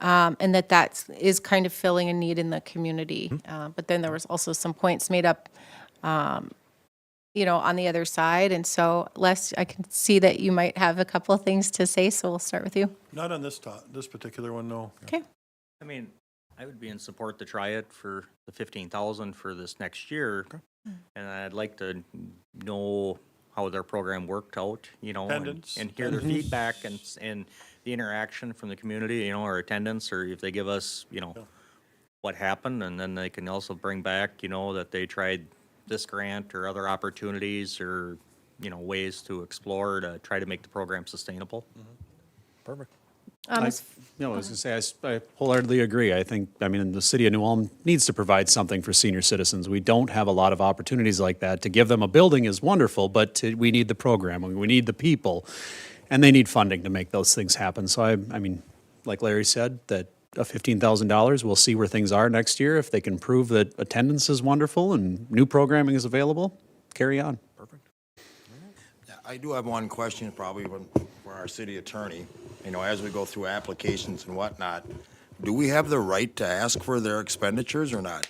and that is kind of filling a need in the community. But then there was also some points made up, on the other side. And so, Les, I can see that you might have a couple of things to say, so we'll start with you. Not on this particular one, no. Okay. I mean, I would be in support to try it for the 15,000 for this next year. And I'd like to know how their program worked out, Attendance. and hear their feedback and the interaction from the community, or attendance, or if they give us, what happened, and then they can also bring back, that they tried this grant or other opportunities or, ways to explore to try to make the program sustainable. Perfect. Um, I was going to say, I wholeheartedly agree. I mean, the city of New Ulm needs to provide something for senior citizens. We don't have a lot of opportunities like that. To give them a building is wonderful, but we need the program, we need the people, and they need funding to make those things happen. So I mean, like Larry said, that $15,000, we'll see where things are next year. If they can prove that attendance is wonderful and new programming is available, carry on. Perfect. I do have one question, probably for our city attorney. As we go through applications and whatnot, do we have the right to ask for their expenditures or not?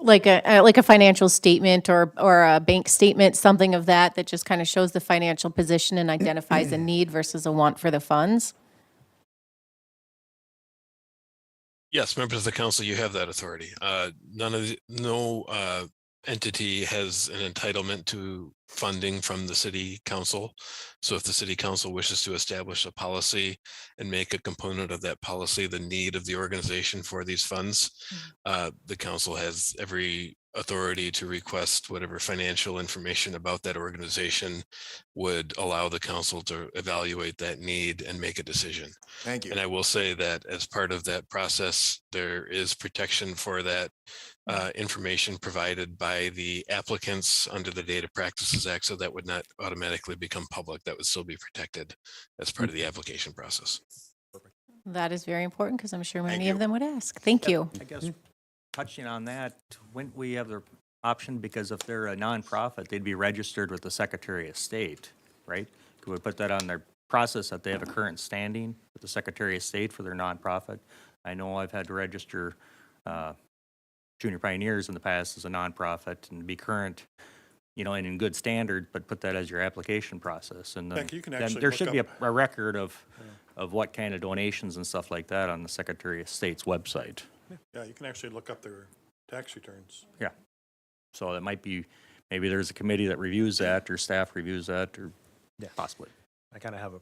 Like a financial statement or a bank statement, something of that just kind of shows the financial position and identifies a need versus a want for the funds? Yes, members of the council, you have that authority. No entity has an entitlement to funding from the city council. So if the city council wishes to establish a policy and make a component of that policy the need of the organization for these funds, the council has every authority to request whatever financial information about that organization would allow the council to evaluate that need and make a decision. Thank you. And I will say that as part of that process, there is protection for that information provided by the applicants under the Data Practices Act, so that would not automatically become public. That would still be protected as part of the application process. That is very important because I'm sure many you. of them would ask. Thank you. I guess touching on that, wouldn't we have the option, because if they're a nonprofit, they'd be registered with the Secretary of State, right? Could we put that on their process that they have a current standing with the Secretary of State for their nonprofit? I know I've had to register Junior Pioneers in the past as a nonprofit and be current, and in good standard, but put that as your application process. And Becky, you can then actually there look should be up- a record of what kind of donations and stuff like that on the Secretary of State's website. Yeah, you can actually look up their tax returns. Yeah. So that might be, maybe there's a committee that reviews that, or staff reviews that, or possibly. I kind of have a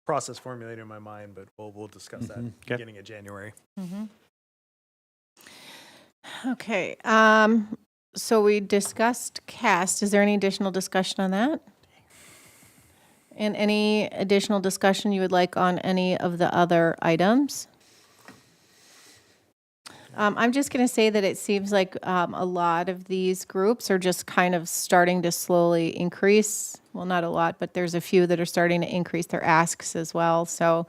process formulated in my mind, but we'll discuss that beginning of January. Okay, so we discussed CAST. Is there any additional discussion on that? And any additional discussion you would like on any of the other items? I'm just going to say that it seems like a lot of these groups are just kind of starting to slowly increase. Well, not a lot, but there's a few that are starting to increase their asks as well. So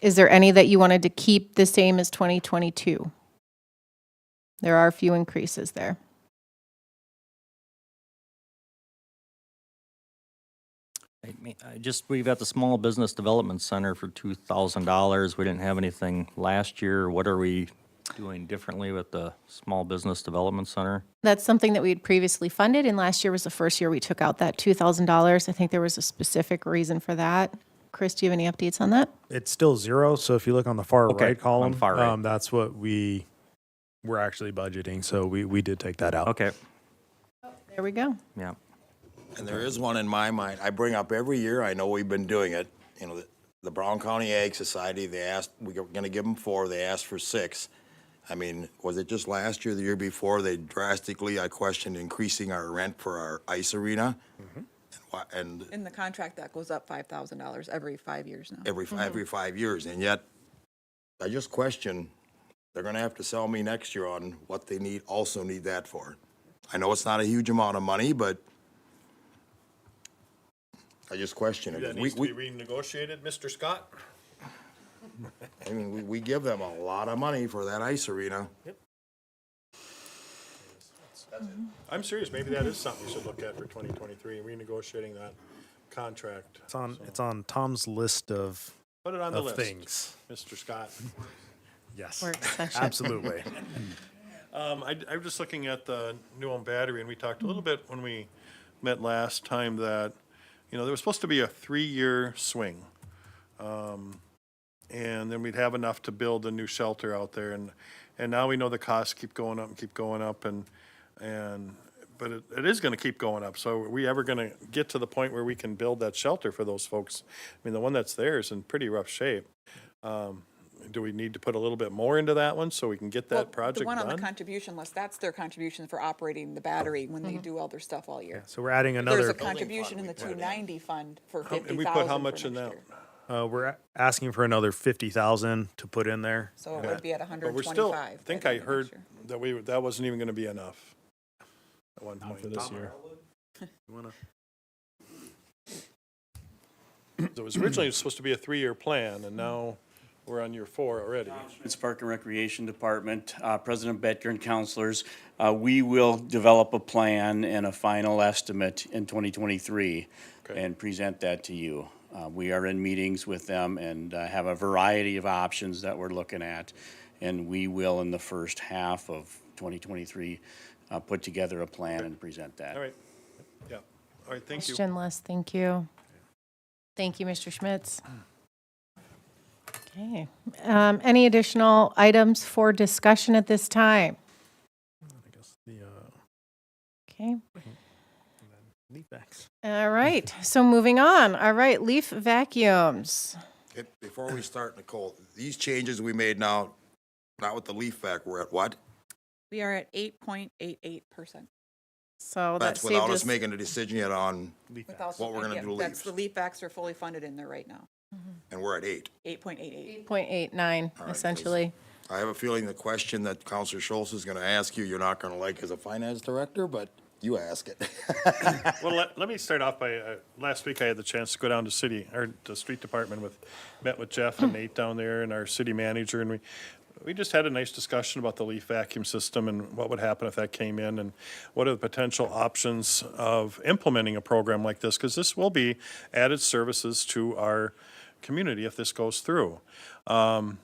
is there any that you wanted to keep the same as 2022? There are a few increases there. We've got the Small Business Development Center for $2,000. We didn't have anything last year. What are we doing differently with the Small Business Development Center? That's something that we had previously funded, and last year was the first year we took out that $2,000. I think there was a specific reason for that. Chris, do you have any updates on that? It's still zero, so if you look on the far Okay, right column, on far right. that's what we're actually budgeting, so we did take that out. Okay, There we go. yeah. And there is one in my mind, I bring up every year, I know we've been doing it, the Brown County Ag Society, they asked, we were gonna give them 4, they asked for 6. I mean, was it just last year, the year before, they drastically, I questioned increasing our rent for our ice arena? And In the contract, that goes up $5,000 every 5 years now. every 5 years, and yet, I just question, they're gonna have to sell me next year on what they also need that for. I know it's not a huge amount of money, but I just question it. That needs to be renegotiated, Mr. Scott? I mean, we give them a lot of money for that ice arena. I'm serious, maybe that is something we should look at for 2023, renegotiating that contract. It's on Tom's list of Put it on the of list, things. Mr. Scott. Yes, Work session. absolutely. I'm just looking at the New Ulm Battery, and we talked a little bit when we met last time that, there was supposed to be a 3-year swing. And then we'd have enough to build a new shelter out there, and now we know the costs keep going up and keep going up, but it is gonna keep going up. So are we ever gonna get to the point where we can build that shelter for those folks? I mean, the one that's there is in pretty rough shape. Do we need to put a little bit more into that one so we can get Well, that project The one on the done? contribution list, that's their contribution for operating the battery when they do all their stuff all year. So we're adding There's another. a contribution in the 290 fund for 50,000 And we put how for much in next that? year. We're asking for another 50,000 to put in there. So it would be at But 125. we're still, by I think the I end of heard next year. that wasn't even gonna be enough at one point. For this year. It was originally supposed to be a 3-year plan, and now we're on year 4 already. It's Park and Recreation Department, President Betker and counselors. We will develop a plan and a final estimate in 2023 Okay. and present that to you. We are in meetings with them and have a variety of options that we're looking at. And we will, in the first half of 2023, put together a plan and present that. All right, yeah, all right, thank you. Question list, thank you. Thank you, Mr. Schmitz. Okay. Any additional items for discussion at this time? I guess the Okay. leaf backs. All right. So moving on. All right. Leaf vacuums. Okay, before we start, Nicole, these changes we made now, not with the leaf vac, we're at what? We are at 8.88%. So that That's saved without us us. making a decision yet on, Without- What we're gonna yeah, do That's leaves. the leaf backs are fully funded in there right now, and we're at 8. 8.88. 0.89 All right, essentially. I have a feeling the question that Counselor Schultz is gonna ask you, you're not gonna like as a finance director, but you ask it. Well, let me start off by, last week I had the chance to go down to the street department met with Jeff and Nate down there and our city manager, and we just had a nice discussion about the leaf vacuum system and what would happen if that came in and what are the potential options of implementing a program like this, because this will be added services to our community if this goes through. Because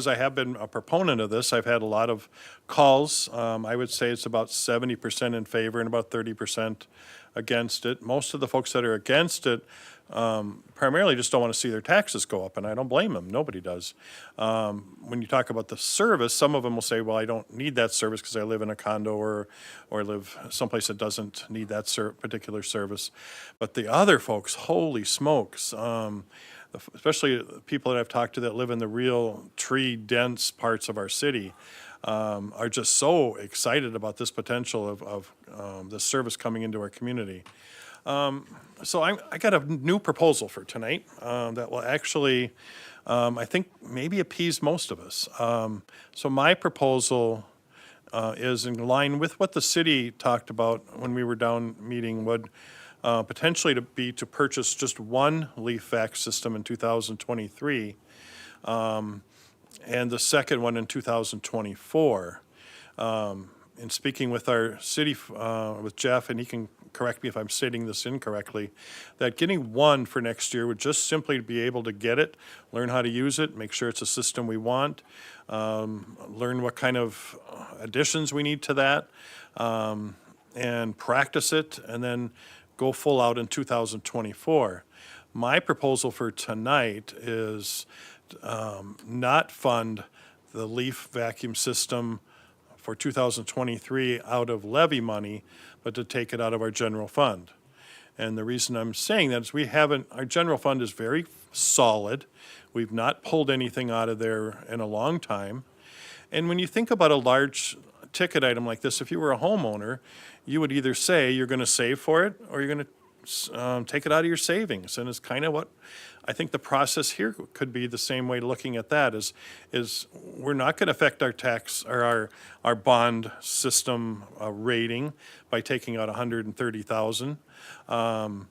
I have been a proponent of this, I've had a lot of calls. I would say it's about 70% in favor and about 30% against it. Most of the folks that are against it primarily just don't want to see their taxes go up, and I don't blame them. Nobody does. When you talk about the service, some of them will say, well, I don't need that service because I live in a condo or live someplace that doesn't need that particular service. But the other folks, holy smokes, especially people that I've talked to that live in the real tree-dense parts of our city, are just so excited about this potential of the service coming into our community. So I got a new proposal for tonight that will actually, I think, maybe appease most of us. So my proposal is in line with what the city talked about when we were down meeting, would potentially to purchase just one leaf vac system in 2023, and the second one in 2024. In speaking with our city, with Jeff, and he can correct me if I'm stating this incorrectly, that getting one for next year would just simply be able to get it, learn how to use it, make sure it's a system we want, learn what kind of additions we need to that, and practice it, and then go full out in 2024. My proposal for tonight is not fund the leaf vacuum system for 2023 out of levy money, but to take it out of our general fund. And the reason I'm saying that is our general fund is very solid. We've not pulled anything out of there in a long time. And when you think about a large ticket item like this, if you were a homeowner, you would either say you're gonna save for it or you're gonna take it out of your savings. And it's kind of what I think the process here could be. The same way looking at that is we're not going to affect our tax or our bond system rating by taking out $130,000.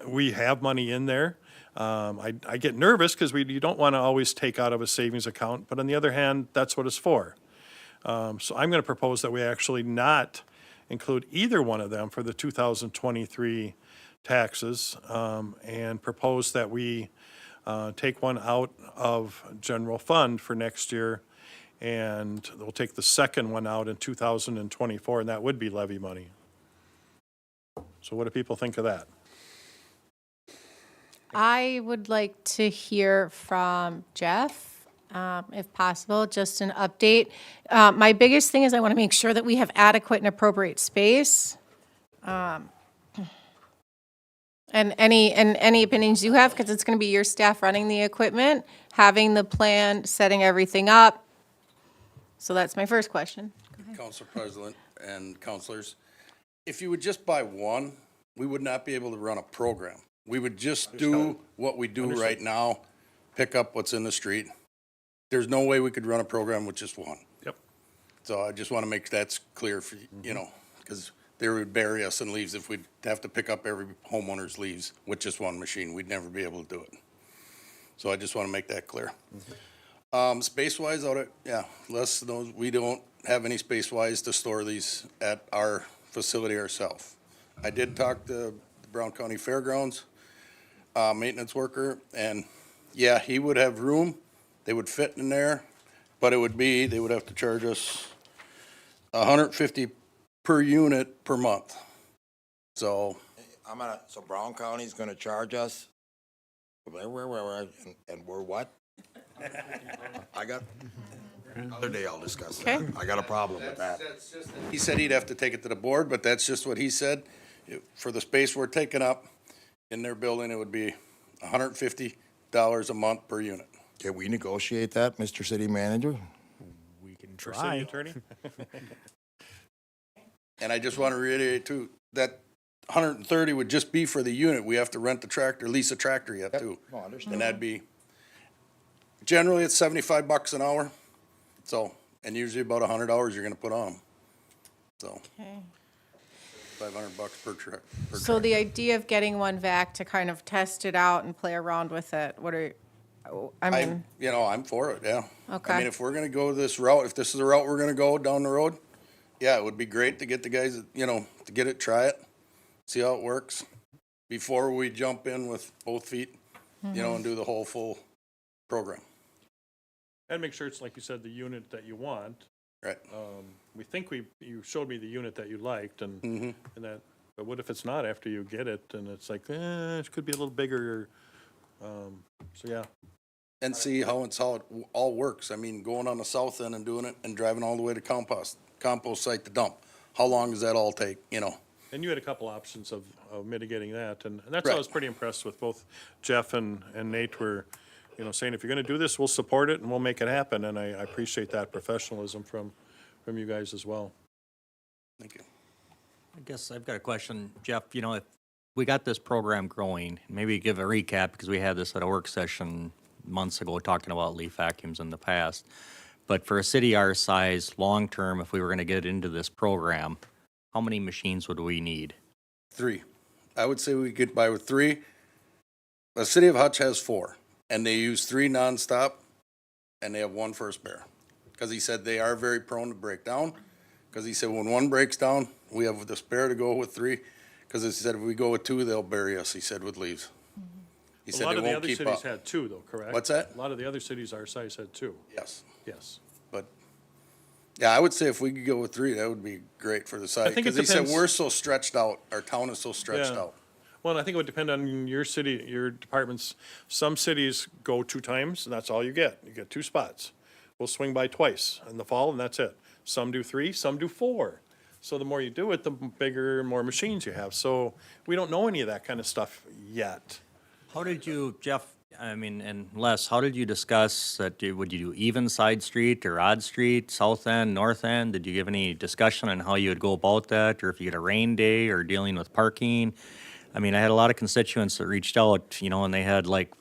We have money in there. I get nervous because you don't want to always take out of a savings account, but on the other hand, that's what it's for. So I'm going to propose that we actually not include either one of them for the 2023 taxes, and propose that we take one out of general fund for next year, and we'll take the second one out in 2024, and that would be levy money. So what do people think of that? I would like to hear from Jeff, if possible, just an update. My biggest thing is I want to make sure that we have adequate and appropriate space. And any opinions you have, because it's going to be your staff running the equipment, having the plan, setting everything up. So that's my first question. Council President and councilors, if you would just buy one, we would not be able to run a program. We would just do what we do right now, pick up what's in the street. There's no way we could run a program with just one. Yep. So I just want to make that clear for, you know, because they would bury us in leaves if we'd have to pick up every homeowner's leaves with just one machine. We'd never be able to do it. So I just want to make that clear. Space-wise, Les knows we don't have any space-wise to store these at our facility ourselves. I did talk to the Brown County Fairgrounds maintenance worker, and yeah, he would have room. They would fit in there, but they would have to charge us $150 per unit per month. So So Brown County's gonna charge us? And we're what? Other day I'll discuss that. Okay. I got a problem with that. he said he'd have to take it to the board, but that's just what he said. For the space we're taking up in their building, it would be $150 a month per unit. Can we negotiate that, Mr. City Manager? We can For city try. attorney? And I just want to reiterate too, that 130 would just be for the unit. We have to rent the tractor, lease a tractor yet too. No, I understand. And that'd be, generally it's $75 an hour. So, and usually about 100 hours you're gonna put on them. So, Okay. $500 per truck. So the idea of getting one vac to kind of test it out and play around with it, I mean, I'm for it, yeah. Okay. I mean, if we're gonna go this route, if this is the route we're gonna go down the road, yeah, it would be great to get the guys, to get it, try it, see how it works before we jump in with both feet, and do the whole full program. And make sure it's, like you said, the unit that you want. Right. We think you showed me the unit that you liked and that, but what if it's not after you get it and it's like, it could be a little bigger, so yeah. And see how it all works. I mean, going on the south end and doing it and driving all the way to compost site to dump. How long does that all take, And you had a couple options of mitigating that, and that's why I Right. was pretty impressed with both Jeff and Nate were, saying, if you're gonna do this, we'll support it and we'll make it happen, and I appreciate that professionalism from you guys as well. Thank you. I guess I've got a question, Jeff, if we got this program growing, maybe give a recap, because we had this at a work session months ago talking about leaf vacuums in the past. But for a city our size, long-term, if we were gonna get into this program, how many machines would we need? 3. I would say we get by with 3. The city of Hutch has 4, and they use 3 nonstop, and they have 1 for a spare. Because he said they are very prone to break down. Because he said when 1 breaks down, we have the spare to go with 3. Because he said if we go with 2, they'll bury us, he said, with leaves. He A said lot they of the won't other keep cities up. had 2 though, correct? What's that? A lot of the other cities our size had 2, Yes. yes. But, yeah, I would say if we could go with 3, that would be great for the site. think it Because he said depends- we're so stretched out, our town is so stretched Yeah. out. Well, and I think it would depend on your city, your departments. Some cities go 2 times, and that's all you get. You get 2 spots. We'll swing by twice in the fall, and that's it. Some do 3, some do 4. So the more you do it, the bigger, more machines you have. So we don't know any of that kind of stuff yet. How did you, Jeff, and Les, how did you discuss that, would you do even side street or odd street, south end, north end? Did you give any discussion on how you would go about that, or if you get a rain day, or dealing with parking? I had a lot of constituents that reached out, and they had like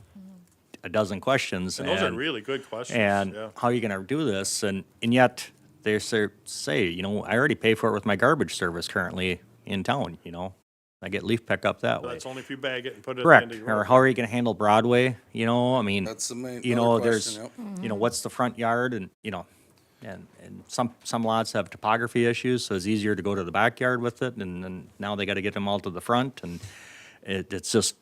a dozen questions. And those are really good questions, And yeah. how are you gonna do this? And yet, they say, I already pay for it with my garbage service currently in town, I get leaf pickup that So way. that's only if you bag it and put it at the Correct. end of your Or road. how are you gonna handle Broadway, That's the main, you know, other there's, question, yep. what's the front yard and, And some lots have topography issues, so it's easier to go to the backyard with it, and then now they gotta get them all to the front, and it's just,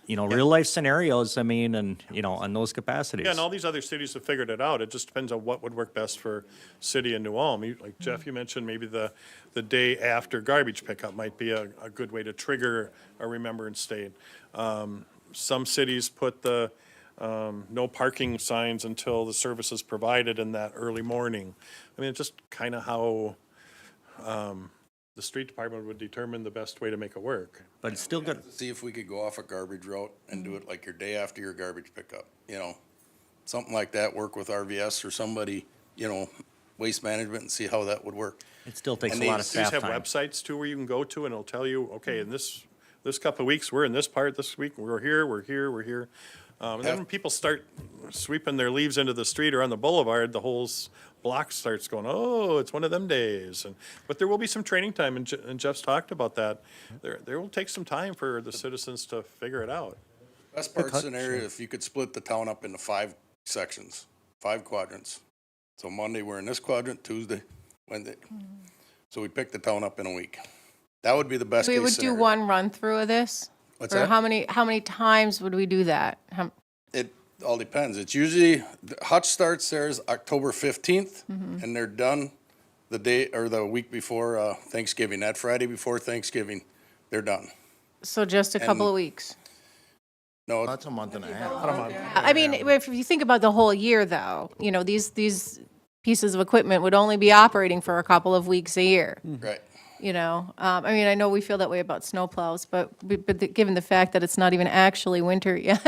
real life scenarios, I mean, and, on those capacities. Yeah, and all these other cities have figured it out. It just depends on what would work best for city and New Ulm. Like Jeff, you mentioned maybe the day after garbage pickup might be a good way to trigger a remembrance date. Some cities put the no parking signs until the service is provided in that early morning. I mean, it's just kind of how the street department would determine the best way to make it work. But it's still good. See if we could go off a garbage route and do it like your day after your garbage pickup, something like that, work with RVS or somebody, waste management and see how that would work. It still takes And a lot they- of Cities staff have time. websites too where you can go to and it'll tell you, okay, in this couple of weeks, we're in this part, this week, we're here. And then when people start sweeping their leaves into the street or on the boulevard, the whole block starts going, oh, it's one of them days. But there will be some training time, and Jeff's talked about that. There will take some time for the citizens to figure it out. Best part scenario, if you could split the town up into 5 sections, 5 quadrants. So Monday, we're in this quadrant, Tuesday, Wednesday. So we pick the town up in a week. That would be the best We case would do scenario. one run-through of this? What's Or that? how many times would we do that? It all depends. It's usually, Hutch starts theirs October 15th, and they're done the day, or the week before Thanksgiving. That Friday before Thanksgiving, they're done. So just a couple And- of weeks? No, That's a month and a half. I mean, if you think about the whole year, though, these pieces of equipment would only be operating for a couple of weeks a year. right. I mean, I know we feel that way about snowplows, but given the fact that it's not even actually winter yet,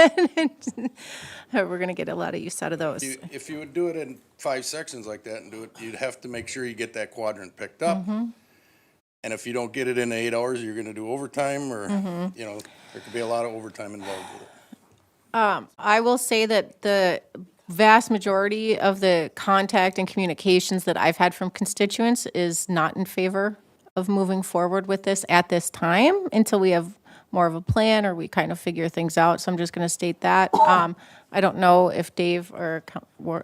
we're going to get a lot of use out of those. If you would do it in 5 sections like that and do it, you'd have to make sure you get that quadrant picked up. And if you don't get it in 8 hours, you're gonna do overtime or, there could be a lot of overtime involved with it. I will say that the vast majority of the contact and communications that I've had from constituents is not in favor of moving forward with this at this time until we have more of a plan or we kind of figure things out. So I'm just going to state that. I don't know if Dave or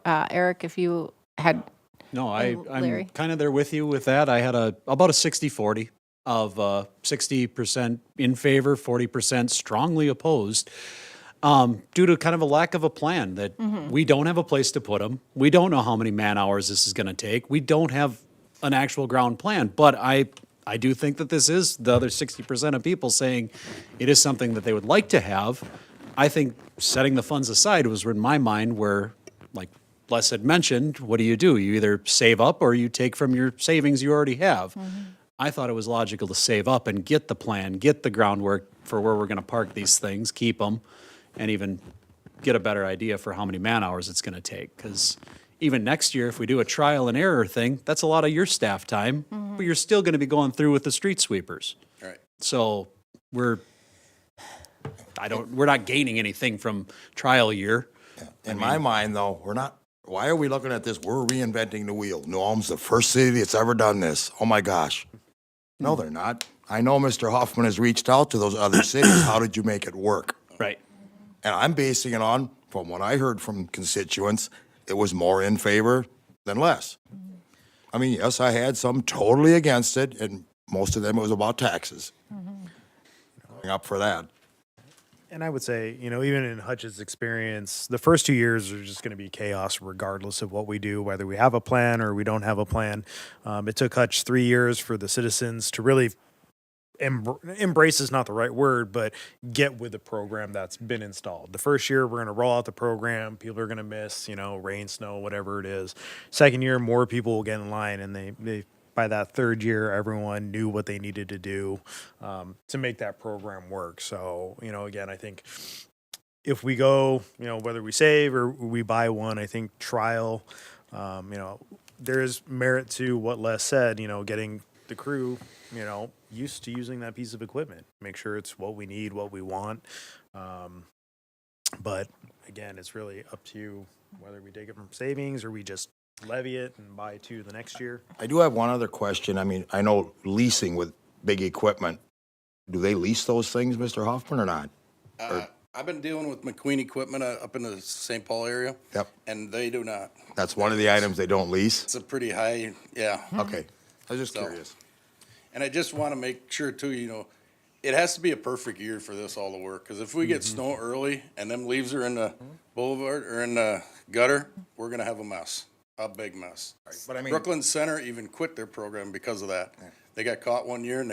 Eric, if you had. No, And Larry? I'm kind of there with you with that. I had about a 60-40 of 60% in favor, 40% strongly opposed, due to kind of a lack of a plan that we don't have a place to put them. We don't know how many man hours this is going to take. We don't have an actual ground plan. But I do think that this is the other 60% of people saying it is something that they would like to have. I think setting the funds aside was in my mind where, like Les had mentioned, what do? You either save up or you take from your savings you already have. I thought it was logical to save up and get the plan, get the groundwork for where we're going to park these things, keep them, and even get a better idea for how many man hours it's going to take. Because even next year, if we do a trial and error thing, that's a lot of your staff time, but you're still going to be going through with the street sweepers. Right. So we're not gaining anything from trial year. In my mind, though, why are we looking at this? We're reinventing the wheel. New Ulm's the first city that's ever done this. Oh, my gosh. No, they're not. I know Mr. Hoffman has reached out to those other cities. How did you make it work? Right. And I'm basing it on, from what I heard from constituents, it was more in favor than less. I mean, yes, I had some totally against it, and most of them it was about taxes. Up for that. And I would say, even in Hutch's experience, the first 2 years are just going to be chaos regardless of what we do, whether we have a plan or we don't have a plan. It took Hutch 3 years for the citizens to really embrace is not the right word, but get with the program that's been installed. The first year, we're going to roll out the program. People are going to miss, rain, snow, whatever it is. Second year, more people will get in line, and they by that third year, everyone knew what they needed to do to make that program work. So, again, I think if we go, whether we save or we buy one, I think trial, there is merit to what Les said, getting the crew, used to using that piece of equipment, make sure it's what we need, what we want. But again, it's really up to you whether we take it from savings or we just levy it and buy two the next year. I do have one other question. I mean, I know leasing with big equipment, do they lease those things, Mr. Hoffman, or not? I've been dealing with McQueen Equipment up in the St. Paul area. Yep. And they do not. That's one of the items they don't lease? It's a pretty high, yeah. Okay, I was just So- curious. And I just want to make sure too, it has to be a perfect year for this all to work. Because if we get snow early and them leaves are in the boulevard or in the gutter, we're going to have a mess, a big mess. But I mean, Brooklyn Center even quit their program because of that. They got caught one year and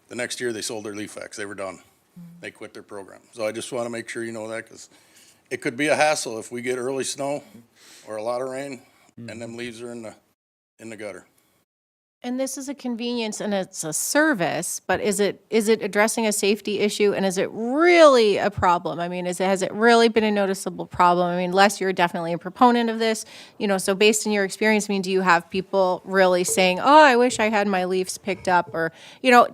the next year they sold their leaf X. They were done. They quit their program. So I just want to make sure you know that because it could be a hassle if we get early snow or a lot of rain and them leaves are in the gutter. And this is a convenience and it's a service, but is it addressing a safety issue and is it really a problem? I mean, has it really been a noticeable problem? I mean, Les, you're definitely a proponent of this, so based on your experience, I mean, do you have people really saying, oh, I wish I had my leaves picked up? Or,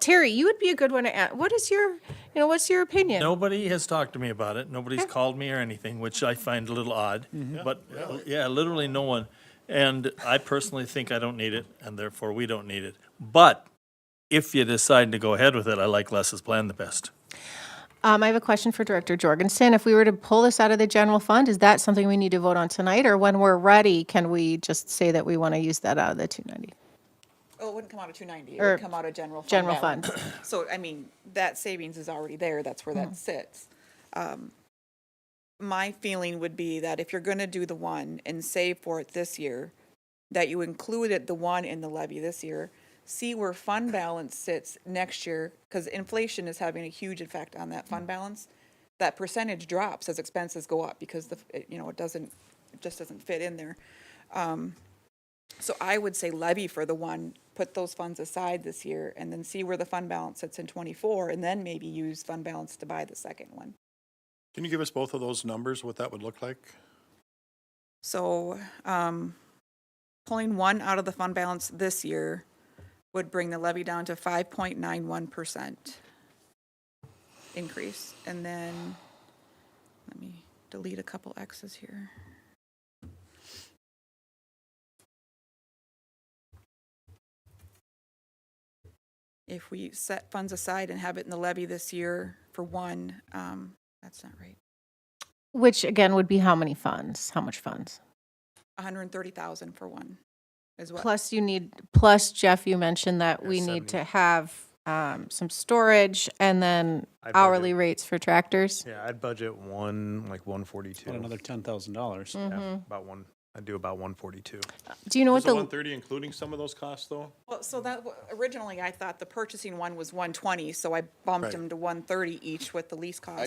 Terry, you would be a good one to ask. What's your opinion? Nobody has talked to me about it. Nobody's called me or anything, which I find a little odd. But, yeah, literally no one. And I personally think I don't need it, and therefore we don't need it. But if you decide to go ahead with it, I like Les's plan the best. I have a question for Director Jorgensen. If we were to pull this out of the general fund, is that something we need to vote on tonight? Or when we're ready, can we just say that we want to use that out of the 290? Oh, it wouldn't come out of 290, it Or would come out of general fund general balance. fund. So, I mean, that savings is already there, that's where that sits. My feeling would be that if you're gonna do the one and save for it this year, that you included the one in the levy this year, see where fund balance sits next year, because inflation is having a huge effect on that fund balance. That percentage drops as expenses go up because it just doesn't fit in there. So I would say levy for the one, put those funds aside this year, and then see where the fund balance sits in '24, and then maybe use fund balance to buy the second one. Can you give us both of those numbers, what that would look like? So, pulling one out of the fund balance this year would bring the levy down to 5.91% increase. And then, let me delete a couple X's here. If we set funds aside and have it in the levy this year for one, that's not right. Which again would be how many funds? How much funds? 130,000 for one is what. Plus Jeff, you mentioned that we need to have some storage and then I'd hourly budget- rates for tractors. Yeah, I'd budget 142. About another $10,000. Yeah, I'd do about 142. Do you know Was what the the, 130 including some of those costs, though? Well, so that, originally I thought the purchasing one was 120, so I bumped Right. them to 130 each with the lease cost.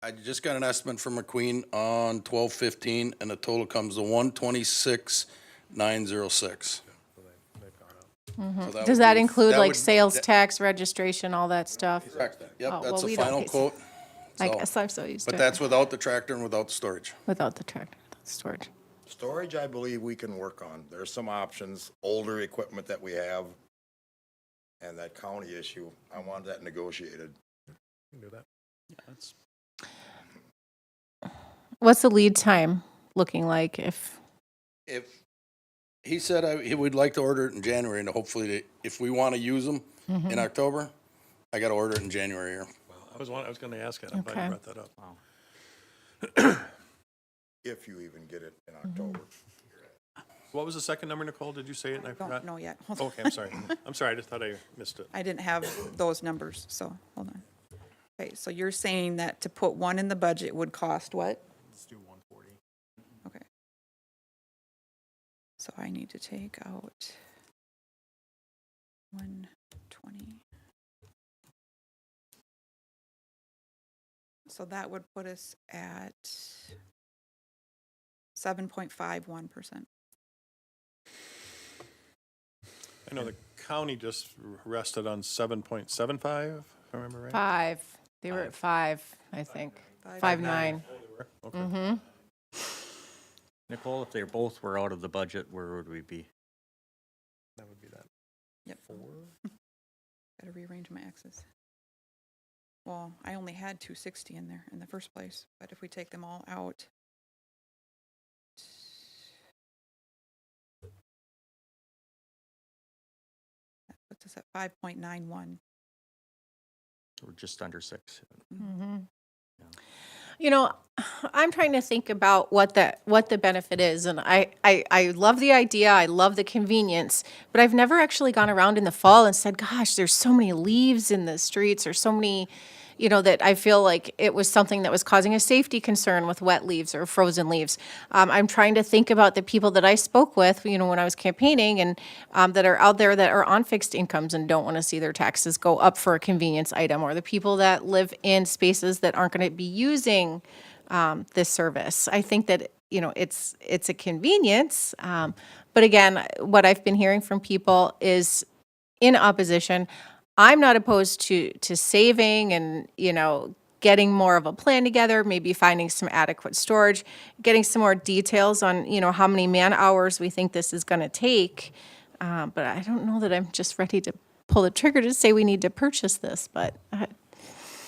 I just got an estimate from McQueen on 12/15, and the total comes to 126,906. does that include like sales tax, registration, all that stuff? Correct. Oh, Yep, well, that's a we don't final pay- quote. I So- guess I'm so used to But it. that's without the tractor and without the storage. Without the tractor, without the storage. Storage, I believe we can work on. There's some options, older equipment that we have, and that county issue, I want that negotiated. Do that. What's the lead time looking like if, If, he said he would like to order it in January, and hopefully, if we want to use them in October, I got to order it in January here. I was going to ask it. I'm glad Okay. you brought that up. If you even get it in October. What was the second number, Nicole? Did you say it and I Don't forgot? know yet. Hold on. Okay, I'm sorry. I'm sorry, I just thought I missed it. I didn't have those numbers, so, hold on. Okay, so you're saying that to put one in the budget would cost what? Let's do 140. Okay. So I need to take out 120. So that would put us at 7.51%. I know the county just rested on 7.75, if I remember right. 5? They were at 5, I think. 5.9. Okay. Nicole, if they both were out of the budget, where would we be? That would be that. Yep. Gotta rearrange my X's. Well, I only had 260 in there in the first place, but if we take them all out. That puts us at 5.91. We're just under 6. You know, I'm trying to think about what the benefit is, and I love the idea, I love the convenience, but I've never actually gone around in the fall and said, gosh, there's so many leaves in the streets, or so many, you know, that I feel like it was something that was causing a safety concern with wet leaves or frozen leaves. I'm trying to think about the people that I spoke with, you know, when I was campaigning, and that are out there that are on fixed incomes and don't want to see their taxes go up for a convenience item, or the people that live in spaces that aren't going to be using this service. I think that, you know, it's a convenience. But again, what I've been hearing from people is in opposition. I'm not opposed to saving and, you know, getting more of a plan together, maybe finding some adequate storage, getting some more details on, you know, how many man hours we think this is going to take. But I don't know that I'm just ready to pull the trigger to say we need to purchase this, but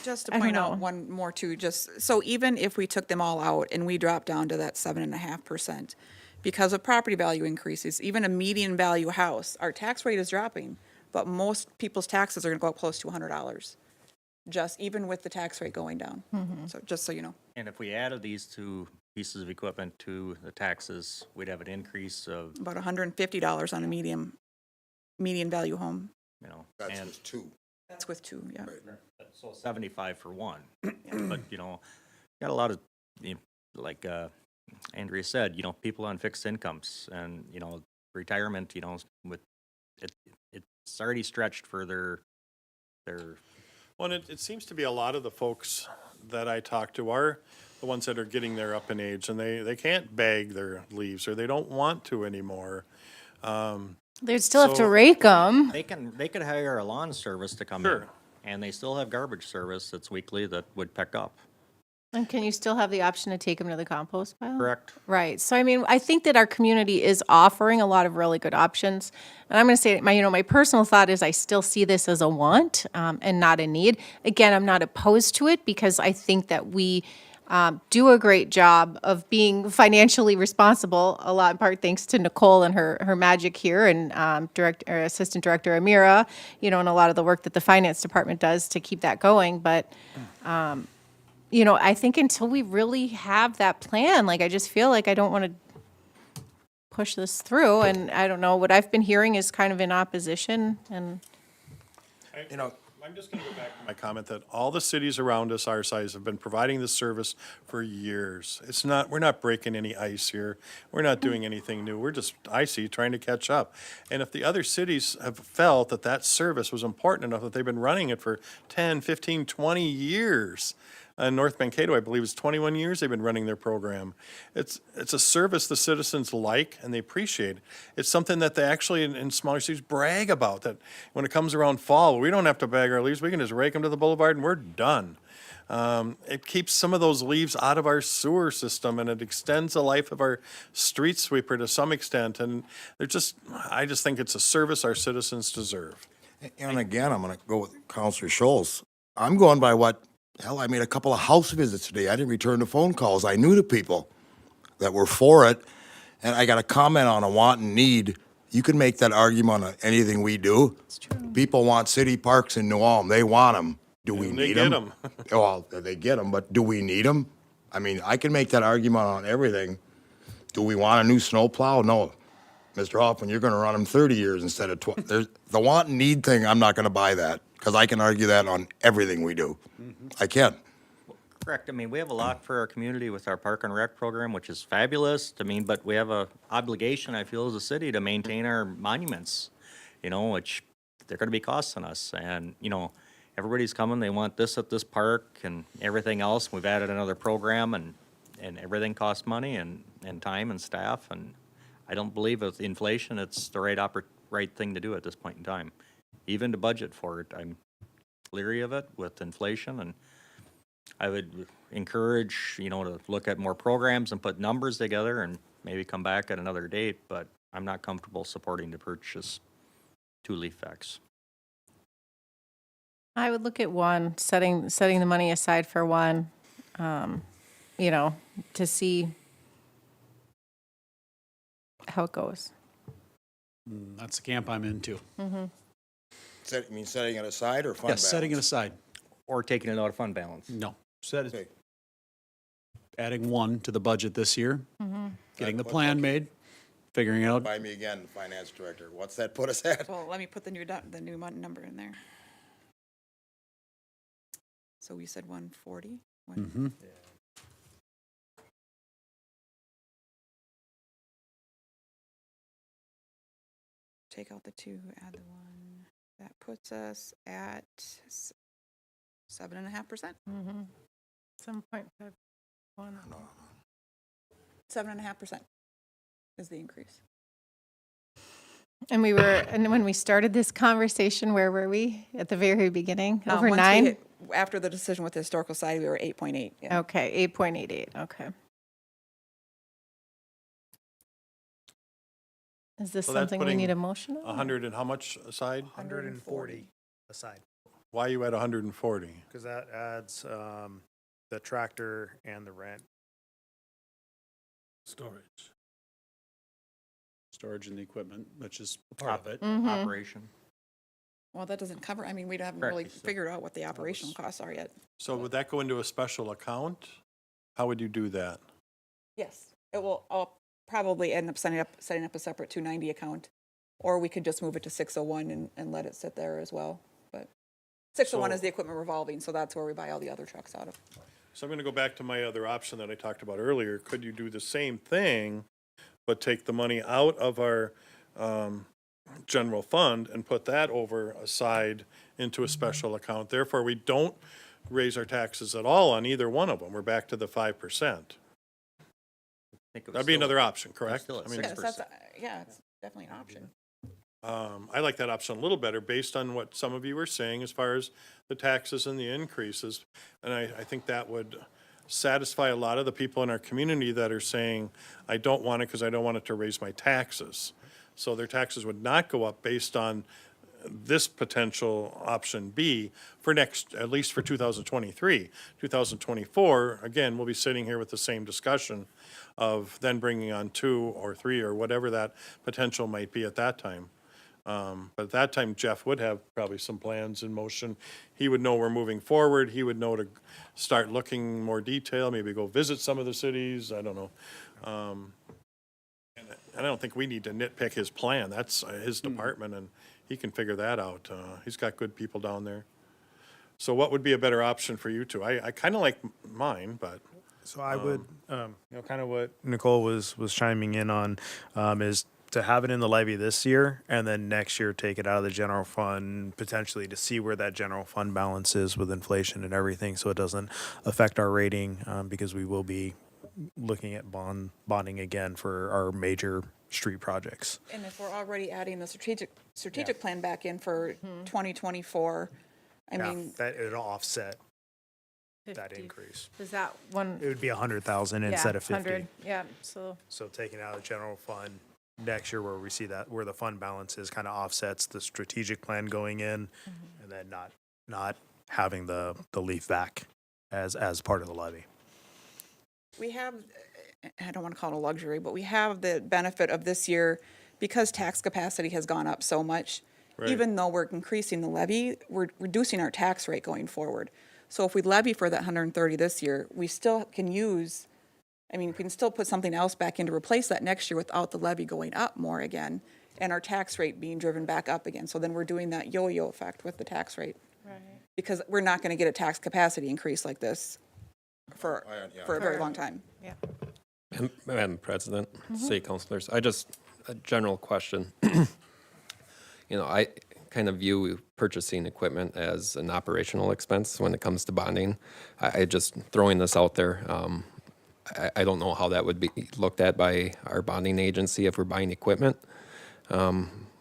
Just to I don't point out know. one more too, just, so even if we took them all out and we dropped down to that 7.5%, because of property value increases, even a median value house, our tax rate is dropping, but most people's taxes are gonna go up close to $100, just even with the tax rate going down. So, just so you know. And if we added these two pieces of equipment to the taxes, we'd have an increase of, About $150 on a median value home. you know, That's and just two. That's with two, yeah. so 75 for one. But, you know, got a lot of, you know, like Andrea said, you know, people on fixed incomes and, you know, retirement, you know, with it's already stretched for their Well, and it seems to be a lot of the folks that I talk to are the ones that are getting there up in age, and they can't bag their leaves, or they don't want to anymore. they'd still have to So- rake them. they could hire a lawn service to come in. Sure. And they still have garbage service that's weekly that would pick up. And can you still have the option to take them to the compost pile? Correct. Right. So, I mean, I think that our community is offering a lot of really good options. And I'm going to say, my personal thought is I still see this as a want and not a need. Again, I'm not opposed to it because I think that we do a great job of being financially responsible, a lot in part thanks to Nicole and her magic here, and Assistant Director Amira, you know, and a lot of the work that the finance department does to keep that going. But, you know, I think until we really have that plan, like, I just feel like I don't want to push this through. And I don't know, what I've been hearing is kind of in opposition, and You know, I'm just going to go back to my comment that all the cities around us our size have been providing this service for years. We're not breaking any ice here. We're not doing anything new. We're just, I see, trying to catch up. And if the other cities have felt that that service was important enough that they've been running it for 10, 15, 20 years, North Mankato, I believe, is 21 years they've been running their program. It's a service the citizens like and they appreciate. It's something that they actually in smaller cities brag about, that when it comes around fall, we don't have to bag our leaves. We can just rake them to the boulevard and we're done. It keeps some of those leaves out of our sewer system, and it extends the life of our street sweeper to some extent. And I just think it's a service our citizens deserve. and again, I'm gonna go with Counselor Scholes. I'm going by I made a couple of house visits today. I didn't return the phone calls. I knew the people that were for it. And I got a comment on a want and need. You can make that argument on anything we do. It's true. People want city parks in New Ulm. They want them. Do we And they need get them? 'em. Well, they get them, but do we need them? I mean, I can make that argument on everything. Do we want a new snowplow? No. Mr. Hoffman, you're gonna run them 30 years instead of 12. The want and need thing, I'm not gonna buy that, because I can argue that on everything we do. I can. Correct. I mean, we have a lot for our community with our Park and Rec program, which is fabulous. I mean, but we have a obligation, I feel, as a city to maintain our monuments, you know, which they're gonna be costing us. And, you know, everybody's coming, they want this at this park and everything else. We've added another program, and everything costs money and time and staff. And I don't believe with inflation, it's the right thing to do at this point in time. Even to budget for it, I'm leery of it with inflation, and I would encourage, you know, to look at more programs and put numbers together and maybe come back at another date, but I'm not comfortable supporting to purchase two leaf vacs. I would look at one, setting the money aside for one, you know, to see how it goes. That's the camp I'm into. You mean setting it aside or fund Yes, setting it balance? aside. Or taking it out of fund balance. No. Set Okay. it, adding one to the budget this year, getting the That puts plan us- made, figuring out. By me again, finance director. What's that put us at? Well, let me put the new number in there. So we said 140? Mhm. Take out the 2, add the 1. That puts us at 7.5%. 7.51. 7.5% is the increase. And when we started this conversation, where were we at the very beginning? Over Once we 9? hit- After the decision with the historical society, we were 8.8. Yeah. Okay, 8.88, okay. Is this So that's something we putting need a motion on? 100 and how much aside? 140 aside. Why are you at 140? Because that adds the tractor and the rent. Storage. Storage and the equipment, which is part of it. Operation. Well, that doesn't cover, I mean, we haven't Correct. really figured out what the operational costs are yet. So would that go into a special account? How would you do that? Yes, it will, I'll probably end up setting up a separate 290 account, or we could just move it to 601 and let it sit there as well. But 601 is So- the equipment revolving, so that's where we buy all the other trucks out of. So I'm going to go back to my other option that I talked about earlier. Could you do the same thing, but take the money out of our general fund and put that over aside into a special account? Therefore, we don't raise our taxes at all on either one of them. We're back to the 5%. That'd be another option, correct? still at I mean, Yes, that's, yeah, it's definitely an option. I like that option a little better based on what some of you were saying as far as the taxes and the increases. And I think that would satisfy a lot of the people in our community that are saying, I don't want it because I don't want it to raise my taxes. So their taxes would not go up based on this potential option B for at least for 2023. 2024, again, we'll be sitting here with the same discussion of then bringing on 2 or 3 or whatever that potential might be at that time. But at that time, Jeff would have probably some plans in motion. He would know we're moving forward. He would know to start looking more detail, maybe go visit some of the cities. I don't know. And I don't think we need to nitpick his plan. That's his department, and he can figure that out. He's got good people down there. So what would be a better option for you two? I kind of like mine, but. So I would, kind of what Nicole was chiming in on, is to have it in the levy this year and then next year take it out of the general fund, potentially to see where that general fund balance is with inflation and everything, so it doesn't affect our rating, because we will be looking at bonding again for our major street projects. And if we're already adding the strategic plan back in for 2024, I mean, that it'll offset that 50. increase. Is that one? It would be 100,000 instead of 50. 100, yeah, so. So taking out of the general fund next year where we see that, where the fund balance is, kind of offsets the strategic plan going in, and then not having the leaf back as part of the levy. we have, I don't want to call it a luxury, but we have the benefit of this year, because tax capacity has gone up so much, Right. even though we're increasing the levy, we're reducing our tax rate going forward. So if we levy for that 130 this year, we still can use, I mean, we can still put something else back in to replace that next year without the levy going up more again, and our tax rate being driven back up again. So then we're doing that yo-yo effect with the tax rate. Right. Because we're not going to get a tax capacity increase like this for a very long time. Yeah. Madam President, city councilors, a general question. I kind of view purchasing equipment as an operational expense when it comes to bonding. I just throwing this out there. I don't know how that would be looked at by our bonding agency if we're buying equipment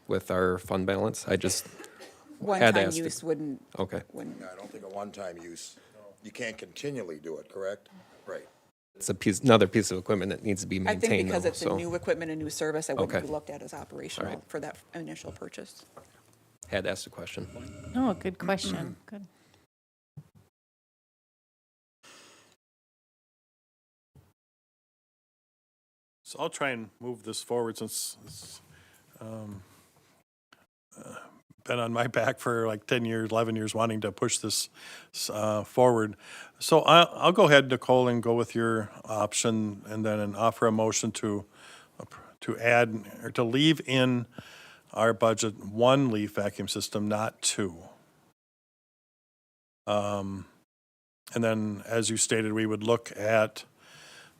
with our fund balance. I just had to One-time ask. use wouldn't, Okay. wouldn't. I don't think a one-time use. You can't continually do it, correct? Right. It's another piece of equipment that needs to be I maintained. think because though, it's a so new equipment, a new service, it wouldn't Okay. be looked at as operational right. for that initial purchase. Had to ask the question. Oh, good question, good. So I'll try and move this forward since it's been on my back for like 10 years, 11 years, wanting to push this forward. So I'll go ahead, Nicole, and go with your option, and then offer a motion to add, or to leave in our budget one leaf vacuum system, not two. And then, as you stated, we would look at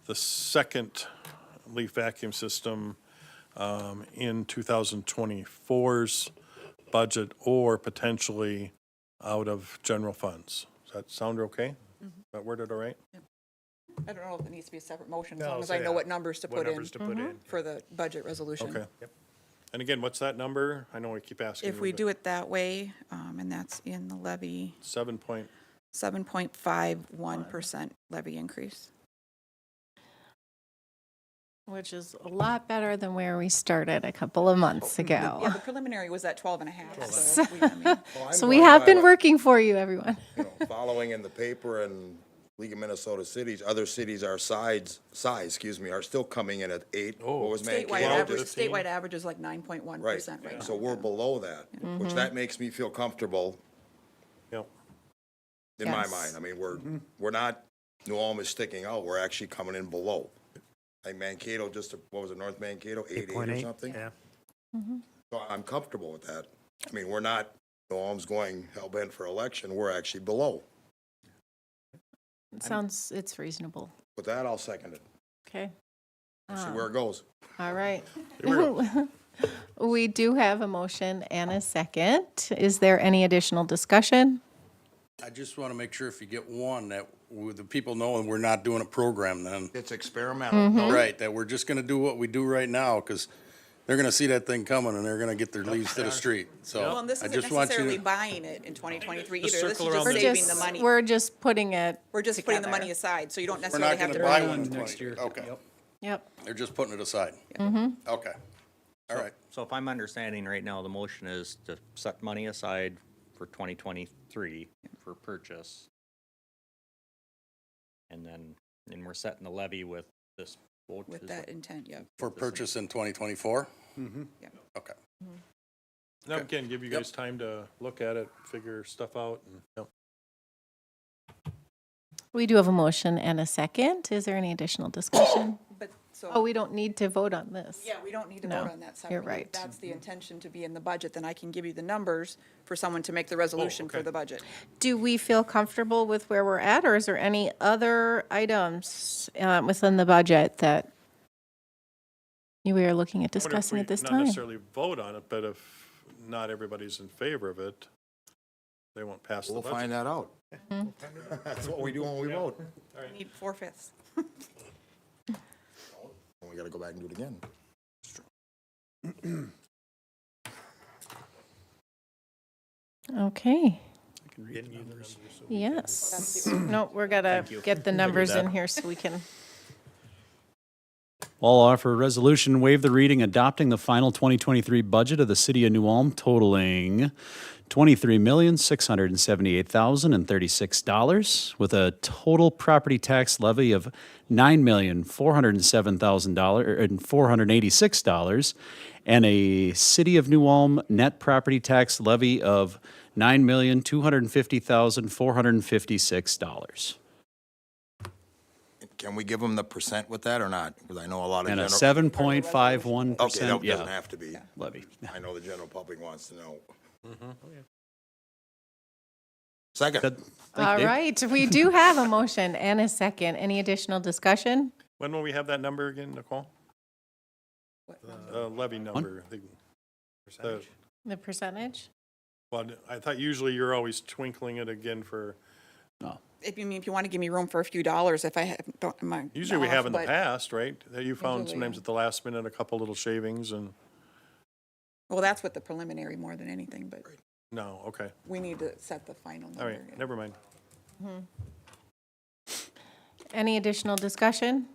the second leaf vacuum system in 2024's budget, or potentially out of general funds. Does that sound okay? That worded all right? I don't know if it needs to be a separate motion, as long as I know what numbers to put in for the budget resolution. Okay. And again, what's that number? I know we keep asking. If we do it that way, and that's in the levy, 7.51% levy increase. Which is a lot better than where we started a couple of months Yeah, ago. the preliminary was at 12 and a half, so I mean, So we have been working for you, everyone. Following in the paper and League of Minnesota Cities, other cities our size, are still coming in at 8. What was Mankato? statewide average is like 9.1% right now. So we're below that, which that makes me feel comfortable Yep. in my Yes. mind. I mean, we're not, New Ulm is sticking out, we're actually coming in below. Like Mankato, what was it, North Mankato, 8.8 or something? Yeah. So I'm comfortable with that. I mean, we're not, New Ulm's going hell-bent for election, we're actually below. It sounds, it's reasonable. With that, I'll second it. Okay, See where it goes. all right. We do have a motion and a second. Is there any additional discussion? I just want to make sure if you get one, that the people know and we're not doing a program then. It's experimental. Right, that we're just going to do what we do right now, because they're going to see that thing coming and they're going to get their leaves to the street. So Well, and this I isn't just want you necessarily to. buying it in 2023 either. Just This is circle just around the- saving the money. We're just putting it We're just putting the together. money aside, so you don't We're necessarily not have going to to buy buy one in next year. 20. Okay, Yep. they're just putting it aside. Okay, all right. So if I'm understanding right now, the motion is to set money aside for 2023 for purchase. And then we're setting the levy with this vote. With is that what- intent, yeah. For purchase in 2024? Yeah. Okay. Now, again, give you guys time to look at it, figure stuff out, and, yep. We do have a motion and a second. Is there any additional discussion? But, so. Oh, we don't need to vote on this. Yeah, we don't need to No, vote on that separately. you're right. If that's the intention to be in the budget, then I can give you the numbers for someone to make the resolution for okay. the budget. Do we feel comfortable with where we're at, or is there any other items within the budget that we are looking at I wonder if discussing we at this Not time? necessarily vote on it, but if not everybody's in favor of it, they won't pass the We'll budget. find that out. That's what we do when we vote. We need 4/5. We gotta go back and do it again. Okay. Yes. No, we're gonna get the numbers in here so we can. I'll offer a resolution, waive the reading, adopting the final 2023 budget of the city of New Ulm totaling $23,678,036 with a total property tax levy of $9,407,486 and a city of New Ulm net property tax levy of $9,250,456. Can we give them the percent with that or not? Because I know a lot of And a general. 7.51%, Okay, that doesn't yeah, have to be. levy. I know the general public wants to know. Second. Good. Thank you, All Dave. right, we do have a motion and a second. Any additional discussion? When will we have that number again, Nicole? Levy number. The percentage? Well, I thought usually you're always twinkling it again for, If you mean, if you want to give me room for a few dollars, if I have, don't, am I usually we off, have in the but- past, right? That you found Usually, sometimes yeah. at the last minute, a couple little shavings and, Well, that's what the preliminary more than anything, but no, okay. we need to set the final number. All right, yeah. never mind. Any additional discussion?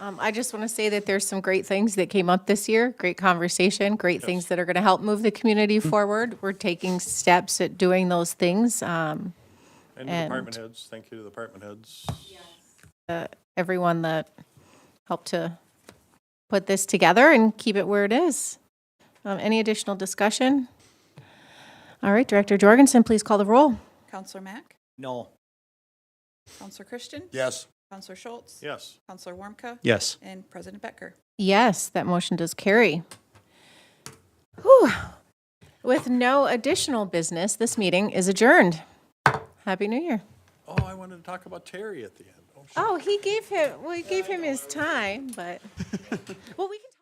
I just want to say that there's some great things that came up this year, great conversation, great things that are going to help move the community forward. We're taking steps at doing those things. And the And- department heads, thank you to the department heads. Everyone that helped to put this together and keep it where it is. Any additional discussion? All right, Director Jorgensen, please call the roll. Counselor Mack, No. Counselor Christian, Yes. Counselor Schultz, Yes. Counselor Warmka, Yes. and President Becker. Yes, that motion does carry. Whew. With no additional business, this meeting is adjourned. Happy New Year. Oh, I wanted to talk about Terry at the end. Oh, Oh, we gave him his time, but, well, we can talk.